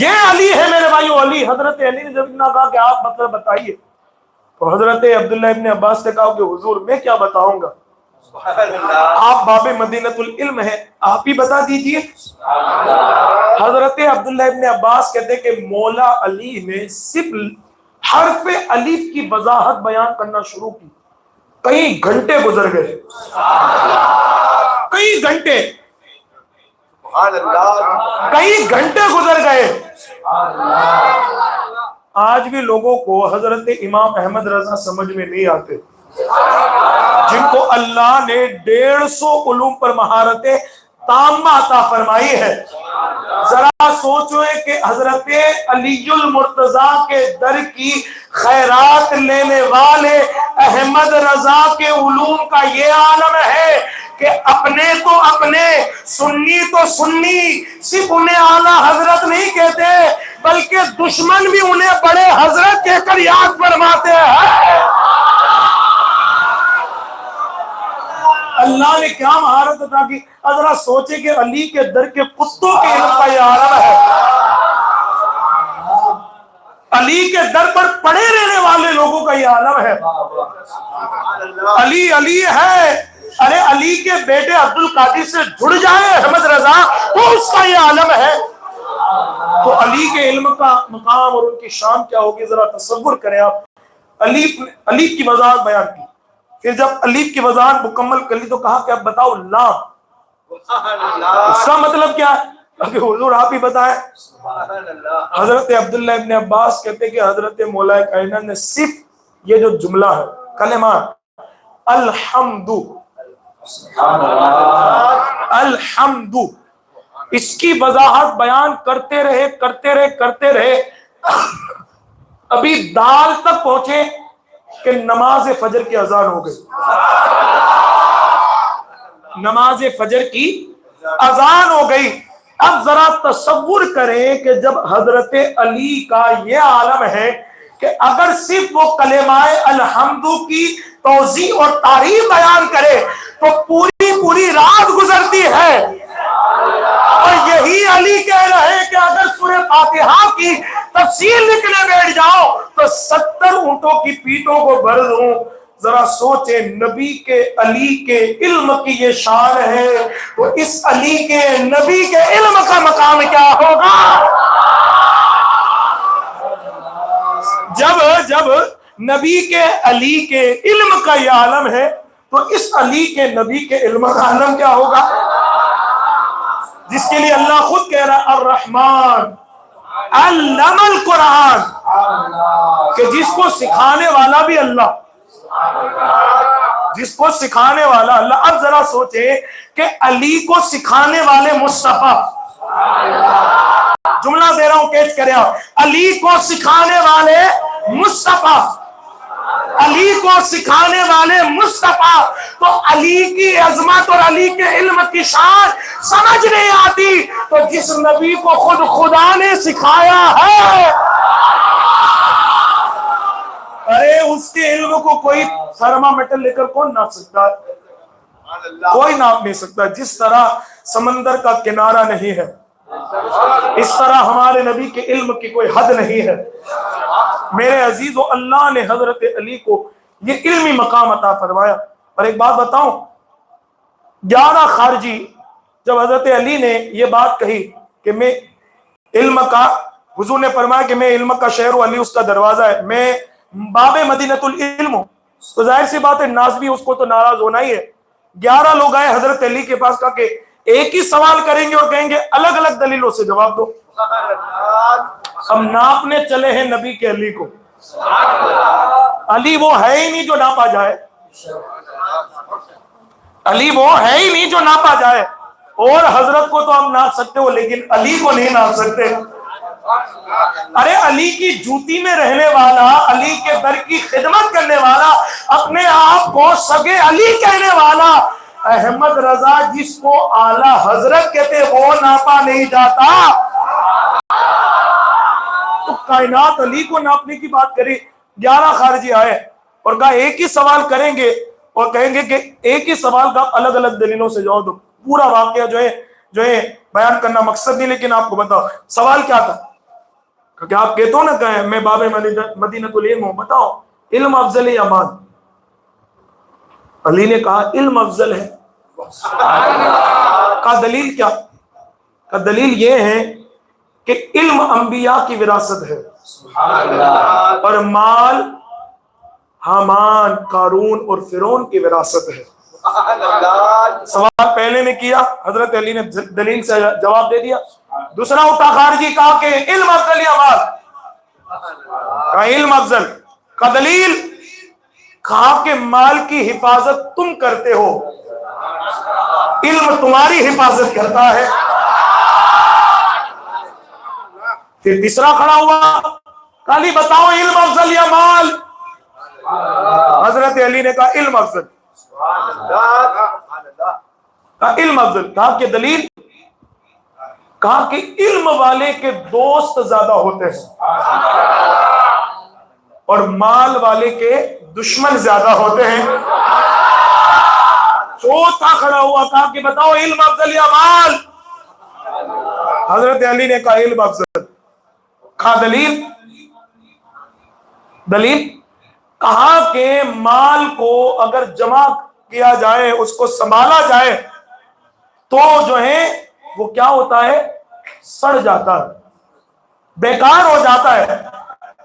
یہ علی ہے میرے بھائیو، علی۔ حضرت علی نے جب اتنا کہا کہ آپ مطلب بتائیے، تو حضرت عبداللہ ابن عباس نے کہا کہ حضور میں کیا بتاؤں گا، آپ باب مدینۃ العلم ہیں، آپ ہی بتا دیجئے۔ حضرت عبداللہ ابن عباس کہتے کہ مولا علی نے صرف حرف الف کی وضاحت بیان کرنا شروع کی، کئی گھنٹے گزر گئے، کئی گھنٹے گزر گئے۔ آج بھی لوگوں کو حضرت امام احمد رضا سمجھ میں نہیں آتے، جن کو اللہ نے 150 علوم پر مہارتیں تامہ عطا فرمائی ہے۔ ذرا سوچو کہ حضرت علی المرتضیٰ کے در کی خیرات لینے والے احمد رضا کے علوم کا یہ عالم ہے کہ اپنے تو اپنے، سنی تو سنی، صرف انہیں اعلیٰ حضرت نہیں کہتے بلکہ دشمن بھی انہیں بڑے حضرت کہہ کر یاد فرماتے ہیں۔ اللہ نے کیا مہارت عطا کی، ذرا سوچے کہ علی کے در کے کتوں کے علم کا یہ عالم ہے، علی کے در پر پڑے رہنے والے لوگوں کا یہ عالم ہے۔ علی علی ہے، ارے علی کے بیٹے عبد القادر سے جڑ جائے احمد رضا تو اس کا یہ عالم ہے۔ تو علی کے علم کا مقام اور ان کی شان کیا ہوگی، ذرا تصور کریں آپ۔ علی کی وضاحت بیان کی، پھر جب الف کی وضاحت مکمل کر لی تو کہا کہ اب بتاؤ لام، اس کا مطلب کیا ہے، کہ حضور آپ ہی بتائیں۔ حضرت عبداللہ ابن عباس کہتے کہ حضرت مولا کائنات نے صرف یہ جو جملہ ہے، کلمہ الحمد، الحمد، اس کی وضاحت بیان کرتے رہے، ابھی دال تک پہنچے کہ نماز فجر کی اذان ہو گئی، نماز فجر کی اذان ہو گئی۔ اب ذرا تصور کریں کہ جب حضرت علی کا یہ عالم ہے کہ اگر صرف وہ کلمہ الحمد کی توضیح اور تعریف بیان کرے تو پوری رات گزرتی ہے، اور یہی علی کہہ رہے ہیں کہ اگر سورہ فاتحہ کی تفسیر لکھنے بیٹھ جاؤ تو 70 اونٹوں کی پیٹوں کو بھر دوں۔ ذرا سوچے نبی کے علی کے علم کی یہ شان ہے تو اس علی کے نبی کے علم کا مقام کیا ہوگا۔ جب نبی کے علی کے علم کا یہ عالم ہے تو اس علی کے نبی کے علم کا عالم کیا ہوگا، جس کے لیے اللہ خود کہہ رہا ہے الرحمن علم القرآن، کہ جس کو سکھانے والا بھی اللہ، جس کو سکھانے والا اللہ۔ اب ذرا سوچیں کہ علی کو سکھانے والے مصطفیٰ، جملہ دے رہا ہوں کیچ کریں آپ، علی کو سکھانے والے مصطفیٰ، علی کو سکھانے والے مصطفیٰ، تو علی کی عظمت اور علی کے علم کی شان سمجھ نہیں آتی تو جس نبی کو خود خدا نے سکھایا ہے، ارے اس کے علم کو کوئی تھرمامیٹر لے کر کون ناپ سکتا ہے، کوئی ناپ نہیں سکتا۔ جس طرح سمندر کا کنارہ نہیں ہے، اس طرح ہمارے نبی کے علم کی کوئی حد نہیں ہے۔ میرے عزیزو، اللہ نے حضرت علی کو یہ علمی مقام عطا فرمایا۔ اور ایک بات بتاؤں، 11 خارجی جب حضرت علی نے یہ بات کہی کہ میں علم کا، حضور نے فرمایا کہ میں علم کا شہر ہوں، علی اس کا دروازہ ہے، میں باب مدینۃ العلم ہوں، تو ظاہر سی بات ہے نازبی اس کو تو ناراض ہونا ہی ہے۔ 11 لوگ آئے حضرت علی کے پاس، کہا کہ ایک ہی سوال کریں گے اور کہیں گے الگ الگ دلیلوں سے جواب دو۔ ہم ناپنے چلے ہیں نبی کے علی کو، علی وہ ہے ہی نہیں جو ناپا جائے، علی وہ ہے ہی نہیں جو ناپا جائے، اور حضرت کو تو ہم ناپ سکتے ہو لیکن علی کو نہیں ناپ سکتے۔ ارے علی کی جوتی میں رہنے والا، علی کے در کی خدمت کرنے والا، اپنے آپ کو سگے علی کہنے والا احمد رضا، جس کو اعلی حضرت کہتے، وہ ناپا نہیں جاتا۔ تو کائنات علی کو ناپنے کی بات کری۔ 11 خارجی آئے اور کہا ایک ہی سوال کریں گے اور کہیں گے کہ ایک ہی سوال کا الگ الگ دلیلوں سے جواب دو۔ پورا واقعہ جو ہے بیان کرنا مقصد نہیں، لیکن آپ کو بتاؤ سوال کیا تھا کہ آپ کہتے ہو نا کہ میں باب مدینۃ العلم ہوں، بتاؤ علم افضل ہے یا مال؟ علی نے کہا علم افضل ہے۔ کا دلیل کیا؟ کا دلیل یہ ہے کہ علم انبیاء کی وراثت ہے اور مال حامان، قارون اور فرعون کی وراثت ہے۔ سوال پہلے نے کیا، حضرت علی نے دلیل سے جواب دے دیا۔ دوسرا اٹھا خارجی، کہا کہ علم افضل یا مال؟ کہا علم افضل۔ کا دلیل؟ کہا کہ مال کی حفاظت تم کرتے ہو، علم تمہاری حفاظت کرتا ہے۔ پھر تیسرا کھڑا ہوا، کہا علی بتاؤ علم افضل یا مال؟ حضرت علی نے کہا علم افضل۔ کہا علم افضل۔ کہا کہ دلیل؟ کہا کہ علم والے کے دوست زیادہ ہوتے ہیں اور مال والے کے دشمن زیادہ ہوتے ہیں۔ چوتھا کھڑا ہوا، کہا کہ بتاؤ علم افضل یا مال؟ حضرت علی نے کہا علم افضل۔ کہا دلیل؟ دلیل؟ کہا کہ مال کو اگر جمع کیا جائے، اس کو سنبھالا جائے تو جو ہے وہ کیا ہوتا ہے؟ سڑ جاتا ہے، بیکار ہو جاتا ہے،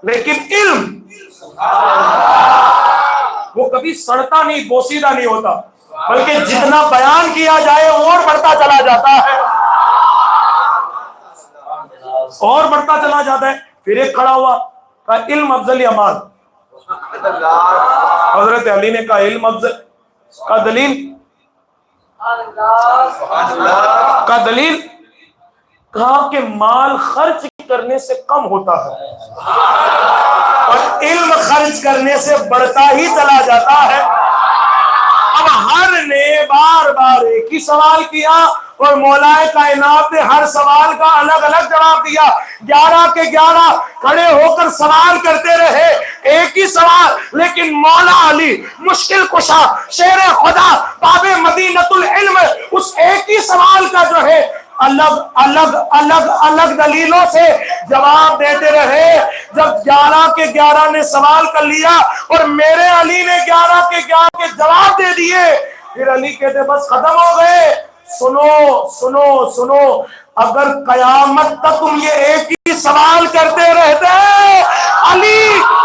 لیکن علم وہ کبھی سڑتا نہیں، بوسیدہ نہیں ہوتا، بلکہ جتنا بیان کیا جائے اور بڑھتا چلا جاتا ہے، اور بڑھتا چلا جاتا ہے۔ پھر ایک کھڑا ہوا، کہا علم افضل یا مال؟ حضرت علی نے کہا علم افضل۔ کا دلیل؟ کا دلیل؟ کہا کہ مال خرچ کرنے سے کم ہوتا ہے اور علم خرچ کرنے سے بڑھتا ہی چلا جاتا ہے۔ اب ہر نے بار بار ایک ہی سوال کیا اور مولا کائنات نے ہر سوال کا الگ الگ جواب دیا۔ 11 کے 11 کھڑے ہو کر سوال کرتے رہے، ایک ہی سوال، لیکن مولا علی مشکل کشا، شیر خدا، باب مدینۃ العلم، اس ایک ہی سوال کا جو ہے الگ دلیلوں سے جواب دیتے رہے۔ جب 11 کے 11 نے سوال کر لیا اور میرے علی نے 11 کے 11 کے جواب دے دیے، پھر علی کہتے بس ختم ہو گئے۔ سنو سنو سنو، اگر قیامت تک تم یہ ایک ہی سوال کرتے رہتے، علی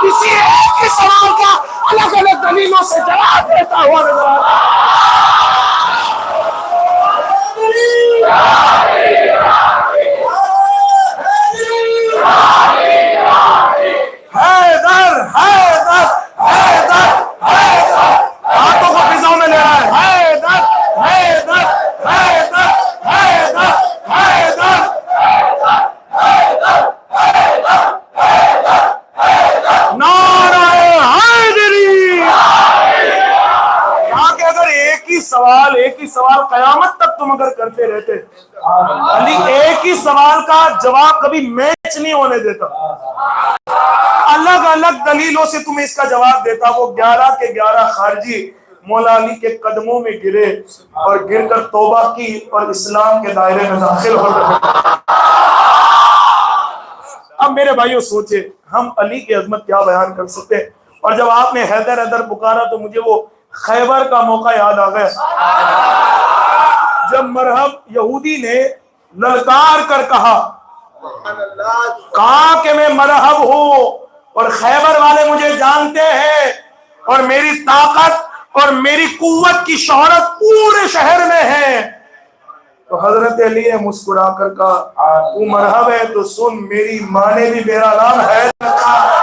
اسی ایک ہی سوال کا الگ الگ دلیلوں سے جواب دیتا ہوا نظر آتا۔ حیدر حیدر حیدر حیدر، ہاتھوں کو فضاؤں میں لے رہا ہے، حیدر حیدر حیدر حیدر حیدر نعرہ حیدری۔ کہا کہ اگر ایک ہی سوال قیامت تک تم اگر کرتے رہتے، علی ایک ہی سوال کا جواب کبھی میچ نہیں ہونے دیتا، الگ الگ دلیلوں سے تمہیں اس کا جواب دیتا۔ وہ 11 کے 11 خارجی مولا علی کے قدموں میں گرے اور گر کر توبہ کی اور اسلام کے دائرے میں داخل ہو گئے۔ اب میرے بھائیوں سوچے ہم علی کی عظمت کیا بیان کر سکتے ہیں۔ اور جب آپ نے حیدر حیدر پکارا تو مجھے وہ خیبر کا موقع یاد آ گیا، جب مرحب یہودی نے للکار کر کہا کہ میں مرحب ہوں اور خیبر والے مجھے جانتے ہیں اور میری طاقت اور میری قوت کی شہرت پورے شہر میں ہے، تو حضرت علی نے مسکرا کر کہا تو مرحب ہے تو سن، میری ماں نے بھی میرا نام حیدر رکھا ہے،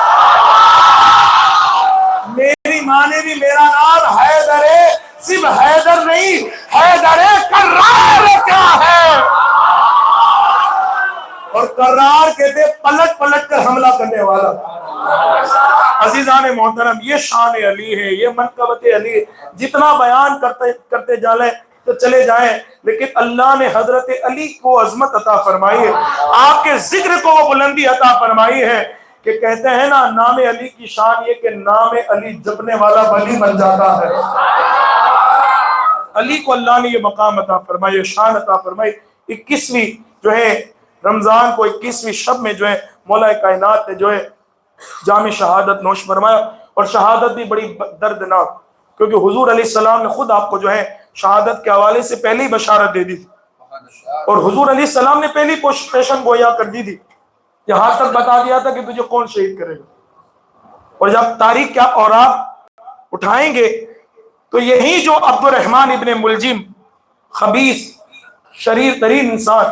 میری ماں نے بھی میرا نام حیدر ہے، صرف حیدر نہیں، حیدر کرار کیا ہے۔ اور کرار کہتے پلٹ پلٹ کر حملہ کرنے والا۔ عزیزان محترم، یہ شان علی ہے، یہ منقبت علی ہے۔ جتنا بیان کرتے جائیں تو چلے جائیں، لیکن اللہ نے حضرت علی کو عظمت عطا فرمائی ہے، آپ کے ذکر کو وہ بلندی عطا فرمائی ہے کہ کہتے ہیں نا، نام علی کی شان یہ کہ نام علی جپنے والا ولی بن جاتا ہے۔ علی کو اللہ نے یہ مقام عطا فرمائی، شان عطا فرمائی۔ 21ویں جو ہے رمضان کو 21ویں شب میں جو ہے مولا کائنات نے جو ہے جام شہادت نوش فرمایا، اور شہادت بھی بڑی دردناک، کیونکہ حضور علیہ السلام نے خود آپ کو جو ہے شہادت کے حوالے سے پہلی بشارت دے دی تھی، اور حضور علیہ السلام نے پہلی پیشن گویا کر دی تھی، یہاں تک بتا دیا تھا کہ تجھے کون شہید کرے گا۔ اور جب تاریخ کے اوراق اٹھائیں گے تو یہی جو عبد الرحمن ابن ملجم، خبیث شریر ترین انسان،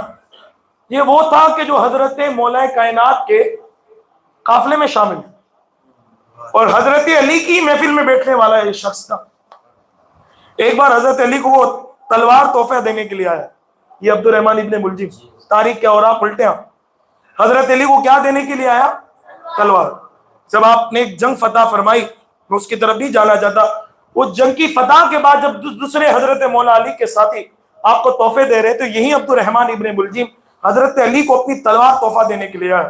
یہ وہ تھا کہ جو حضرت مولا کائنات کے قافلے میں شامل ہے، اور حضرت علی کی محفل میں بیٹھنے والا یہ شخص تھا۔ ایک بار حضرت علی کو وہ تلوار تحفہ دینے کے لیے آیا، یہ عبد الرحمن ابن ملجم، تاریخ کے اوراق پلٹے ہیں، حضرت علی کو کیا دینے کے لیے آیا؟ تلوار۔ جب آپ نے ایک جنگ فتح فرمائی، میں اس کی طرف بھی جانا چاہتا، وہ جنگ کی فتح کے بعد جب دوسرے حضرت مولا علی کے ساتھی آپ کو تحفے دے رہے تو یہی عبد الرحمن ابن ملجم حضرت علی کو اپنی تلوار تحفہ دینے کے لیے آیا۔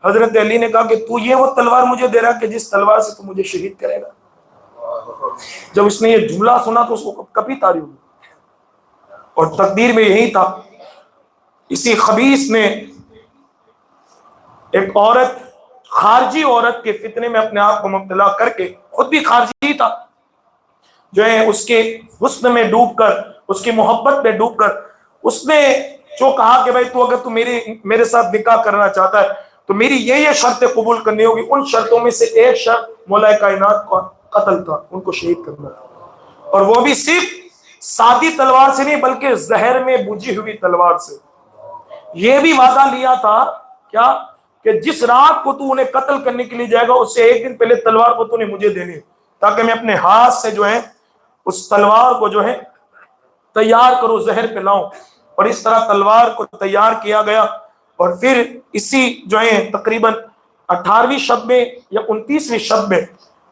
حضرت علی نے کہا کہ تو یہ وہ تلوار مجھے دے رہا کہ جس تلوار سے تو مجھے شہید کرے گا۔ جب اس نے یہ جملہ سنا تو اس کو کبھی تاری ہوئی، اور تقدیر میں یہی تھا۔ اسی خبیث نے ایک عورت، خارجی عورت کے فتنے میں اپنے آپ کو مبتلا کر کے، خود بھی خارجی تھا، جو ہے اس کے حسن میں ڈوب کر، اس کی محبت میں ڈوب کر، اس نے جو کہا کہ بھائی تو اگر تو میرے ساتھ نکاح کرنا چاہتا ہے تو میری یہ شرطیں قبول کرنی ہوگی۔ ان شرطوں میں سے ایک شرط مولا کائنات کا قتل تھا، ان کو شہید کرنا تھا، اور وہ بھی صرف سادی تلوار سے نہیں بلکہ زہر میں بجھی ہوئی تلوار سے۔ یہ بھی وعدہ لیا تھا کیا کہ جس رات کو تو انہیں قتل کرنے کے لیے جائے گا اس سے ایک دن پہلے تلوار کو تو نے مجھے دینی، تاکہ میں اپنے ہاتھ سے جو ہے اس تلوار کو جو ہے تیار کرو، زہر پہ لاؤں۔ اور اس طرح تلوار کو تیار کیا گیا، اور پھر اسی جو ہے تقریباً 18ویں شب میں یا 29ویں شب میں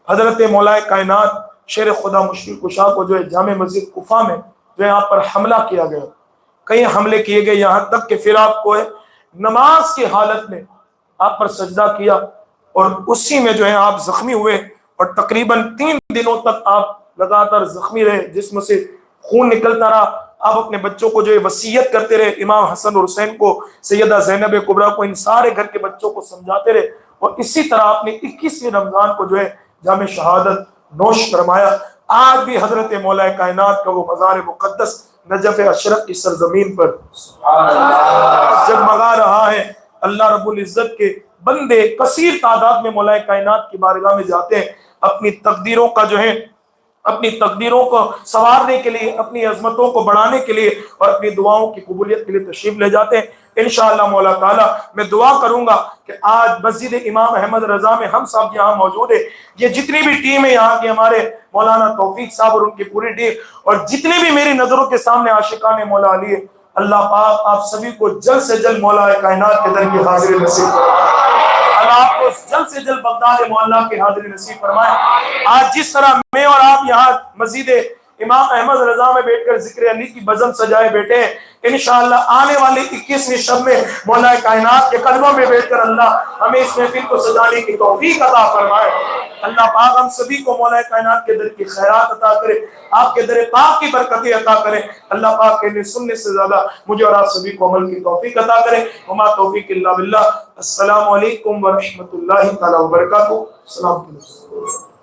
حضرت مولا کائنات شیر خدا مشکل کشا کو جو ہے جامع مسجد کوفہ میں جو ہے یہاں پر حملہ کیا گیا، کئی حملے کیے گئے، یہاں تک کہ پھر آپ کو ہے نماز کی حالت میں آپ پر سجدہ کیا، اور اسی میں جو ہے آپ زخمی ہوئے، اور تقریباً 3 دنوں تک آپ لگاتار زخمی رہے، جسم سے خون نکلتا رہا۔ آپ اپنے بچوں کو جو ہے وصیت کرتے رہے، امام حسن اور حسین کو، سیدہ زینب کبریٰ کو، ان سارے گھر کے بچوں کو سمجھاتے رہے، اور اسی طرح آپ نے 21ویں رمضان کو جو ہے جامع شہادت نوش فرمایا۔ آج بھی حضرت مولا کائنات کا وہ مزار مقدس نجف اشرف کی سرزمین پر جگمگا رہا ہے۔ اللہ رب العزت کے بندے کثیر تعداد میں مولا کائنات کی بارگاہ میں جاتے ہیں، اپنی تقدیروں کا جو ہے اپنی تقدیروں کو سنوارنے کے لیے، اپنی عظمتوں کو بڑھانے کے لیے، اور اپنی دعاؤں کی قبولیت کے لیے تشریف لے جاتے ہیں۔ انشاءاللہ مولا تعالیٰ میں دعا کروں گا کہ آج مسجد امام احمد رضا میں ہم سب یہاں موجود ہیں، یہ جتنی بھی ٹیم ہے یہاں کے، ہمارے مولانا توفیق صاحب اور ان کی پوری ٹیم، اور جتنے بھی میری نظروں کے سامنے عاشقان مولا علی ہے، اللہ پاک آپ سبھی کو جلد سے جلد مولا کائنات کے در کی حاضری نصیب فرمائے، اللہ آپ کو جلد سے جلد بغداد معلیٰ کی حاضری نصیب فرمائے۔ آج جس طرح میں اور آپ یہاں مسجد امام احمد رضا میں بیٹھ کر ذکر علی کی بزم سجائے بیٹھے ہیں، انشاءاللہ آنے والے 21ویں شب میں مولا کائنات کے قدموں میں بیٹھ کر اللہ ہمیں اس محفل کو سجانے کی توفیق عطا فرمائے۔ اللہ پاک ہم سبھی کو مولا کائنات کے در کی خیرات عطا کرے، آپ کے در پاک کی برکتیں عطا کرے۔ اللہ پاک کے سننے سے زیادہ مجھے اور آپ سبھی کو عمل کی توفیق عطا کرے۔ وما توفیق الا باللہ۔ السلام علیکم ورحمۃ اللہ تعالی وبرکاتہ۔ السلام علیکم۔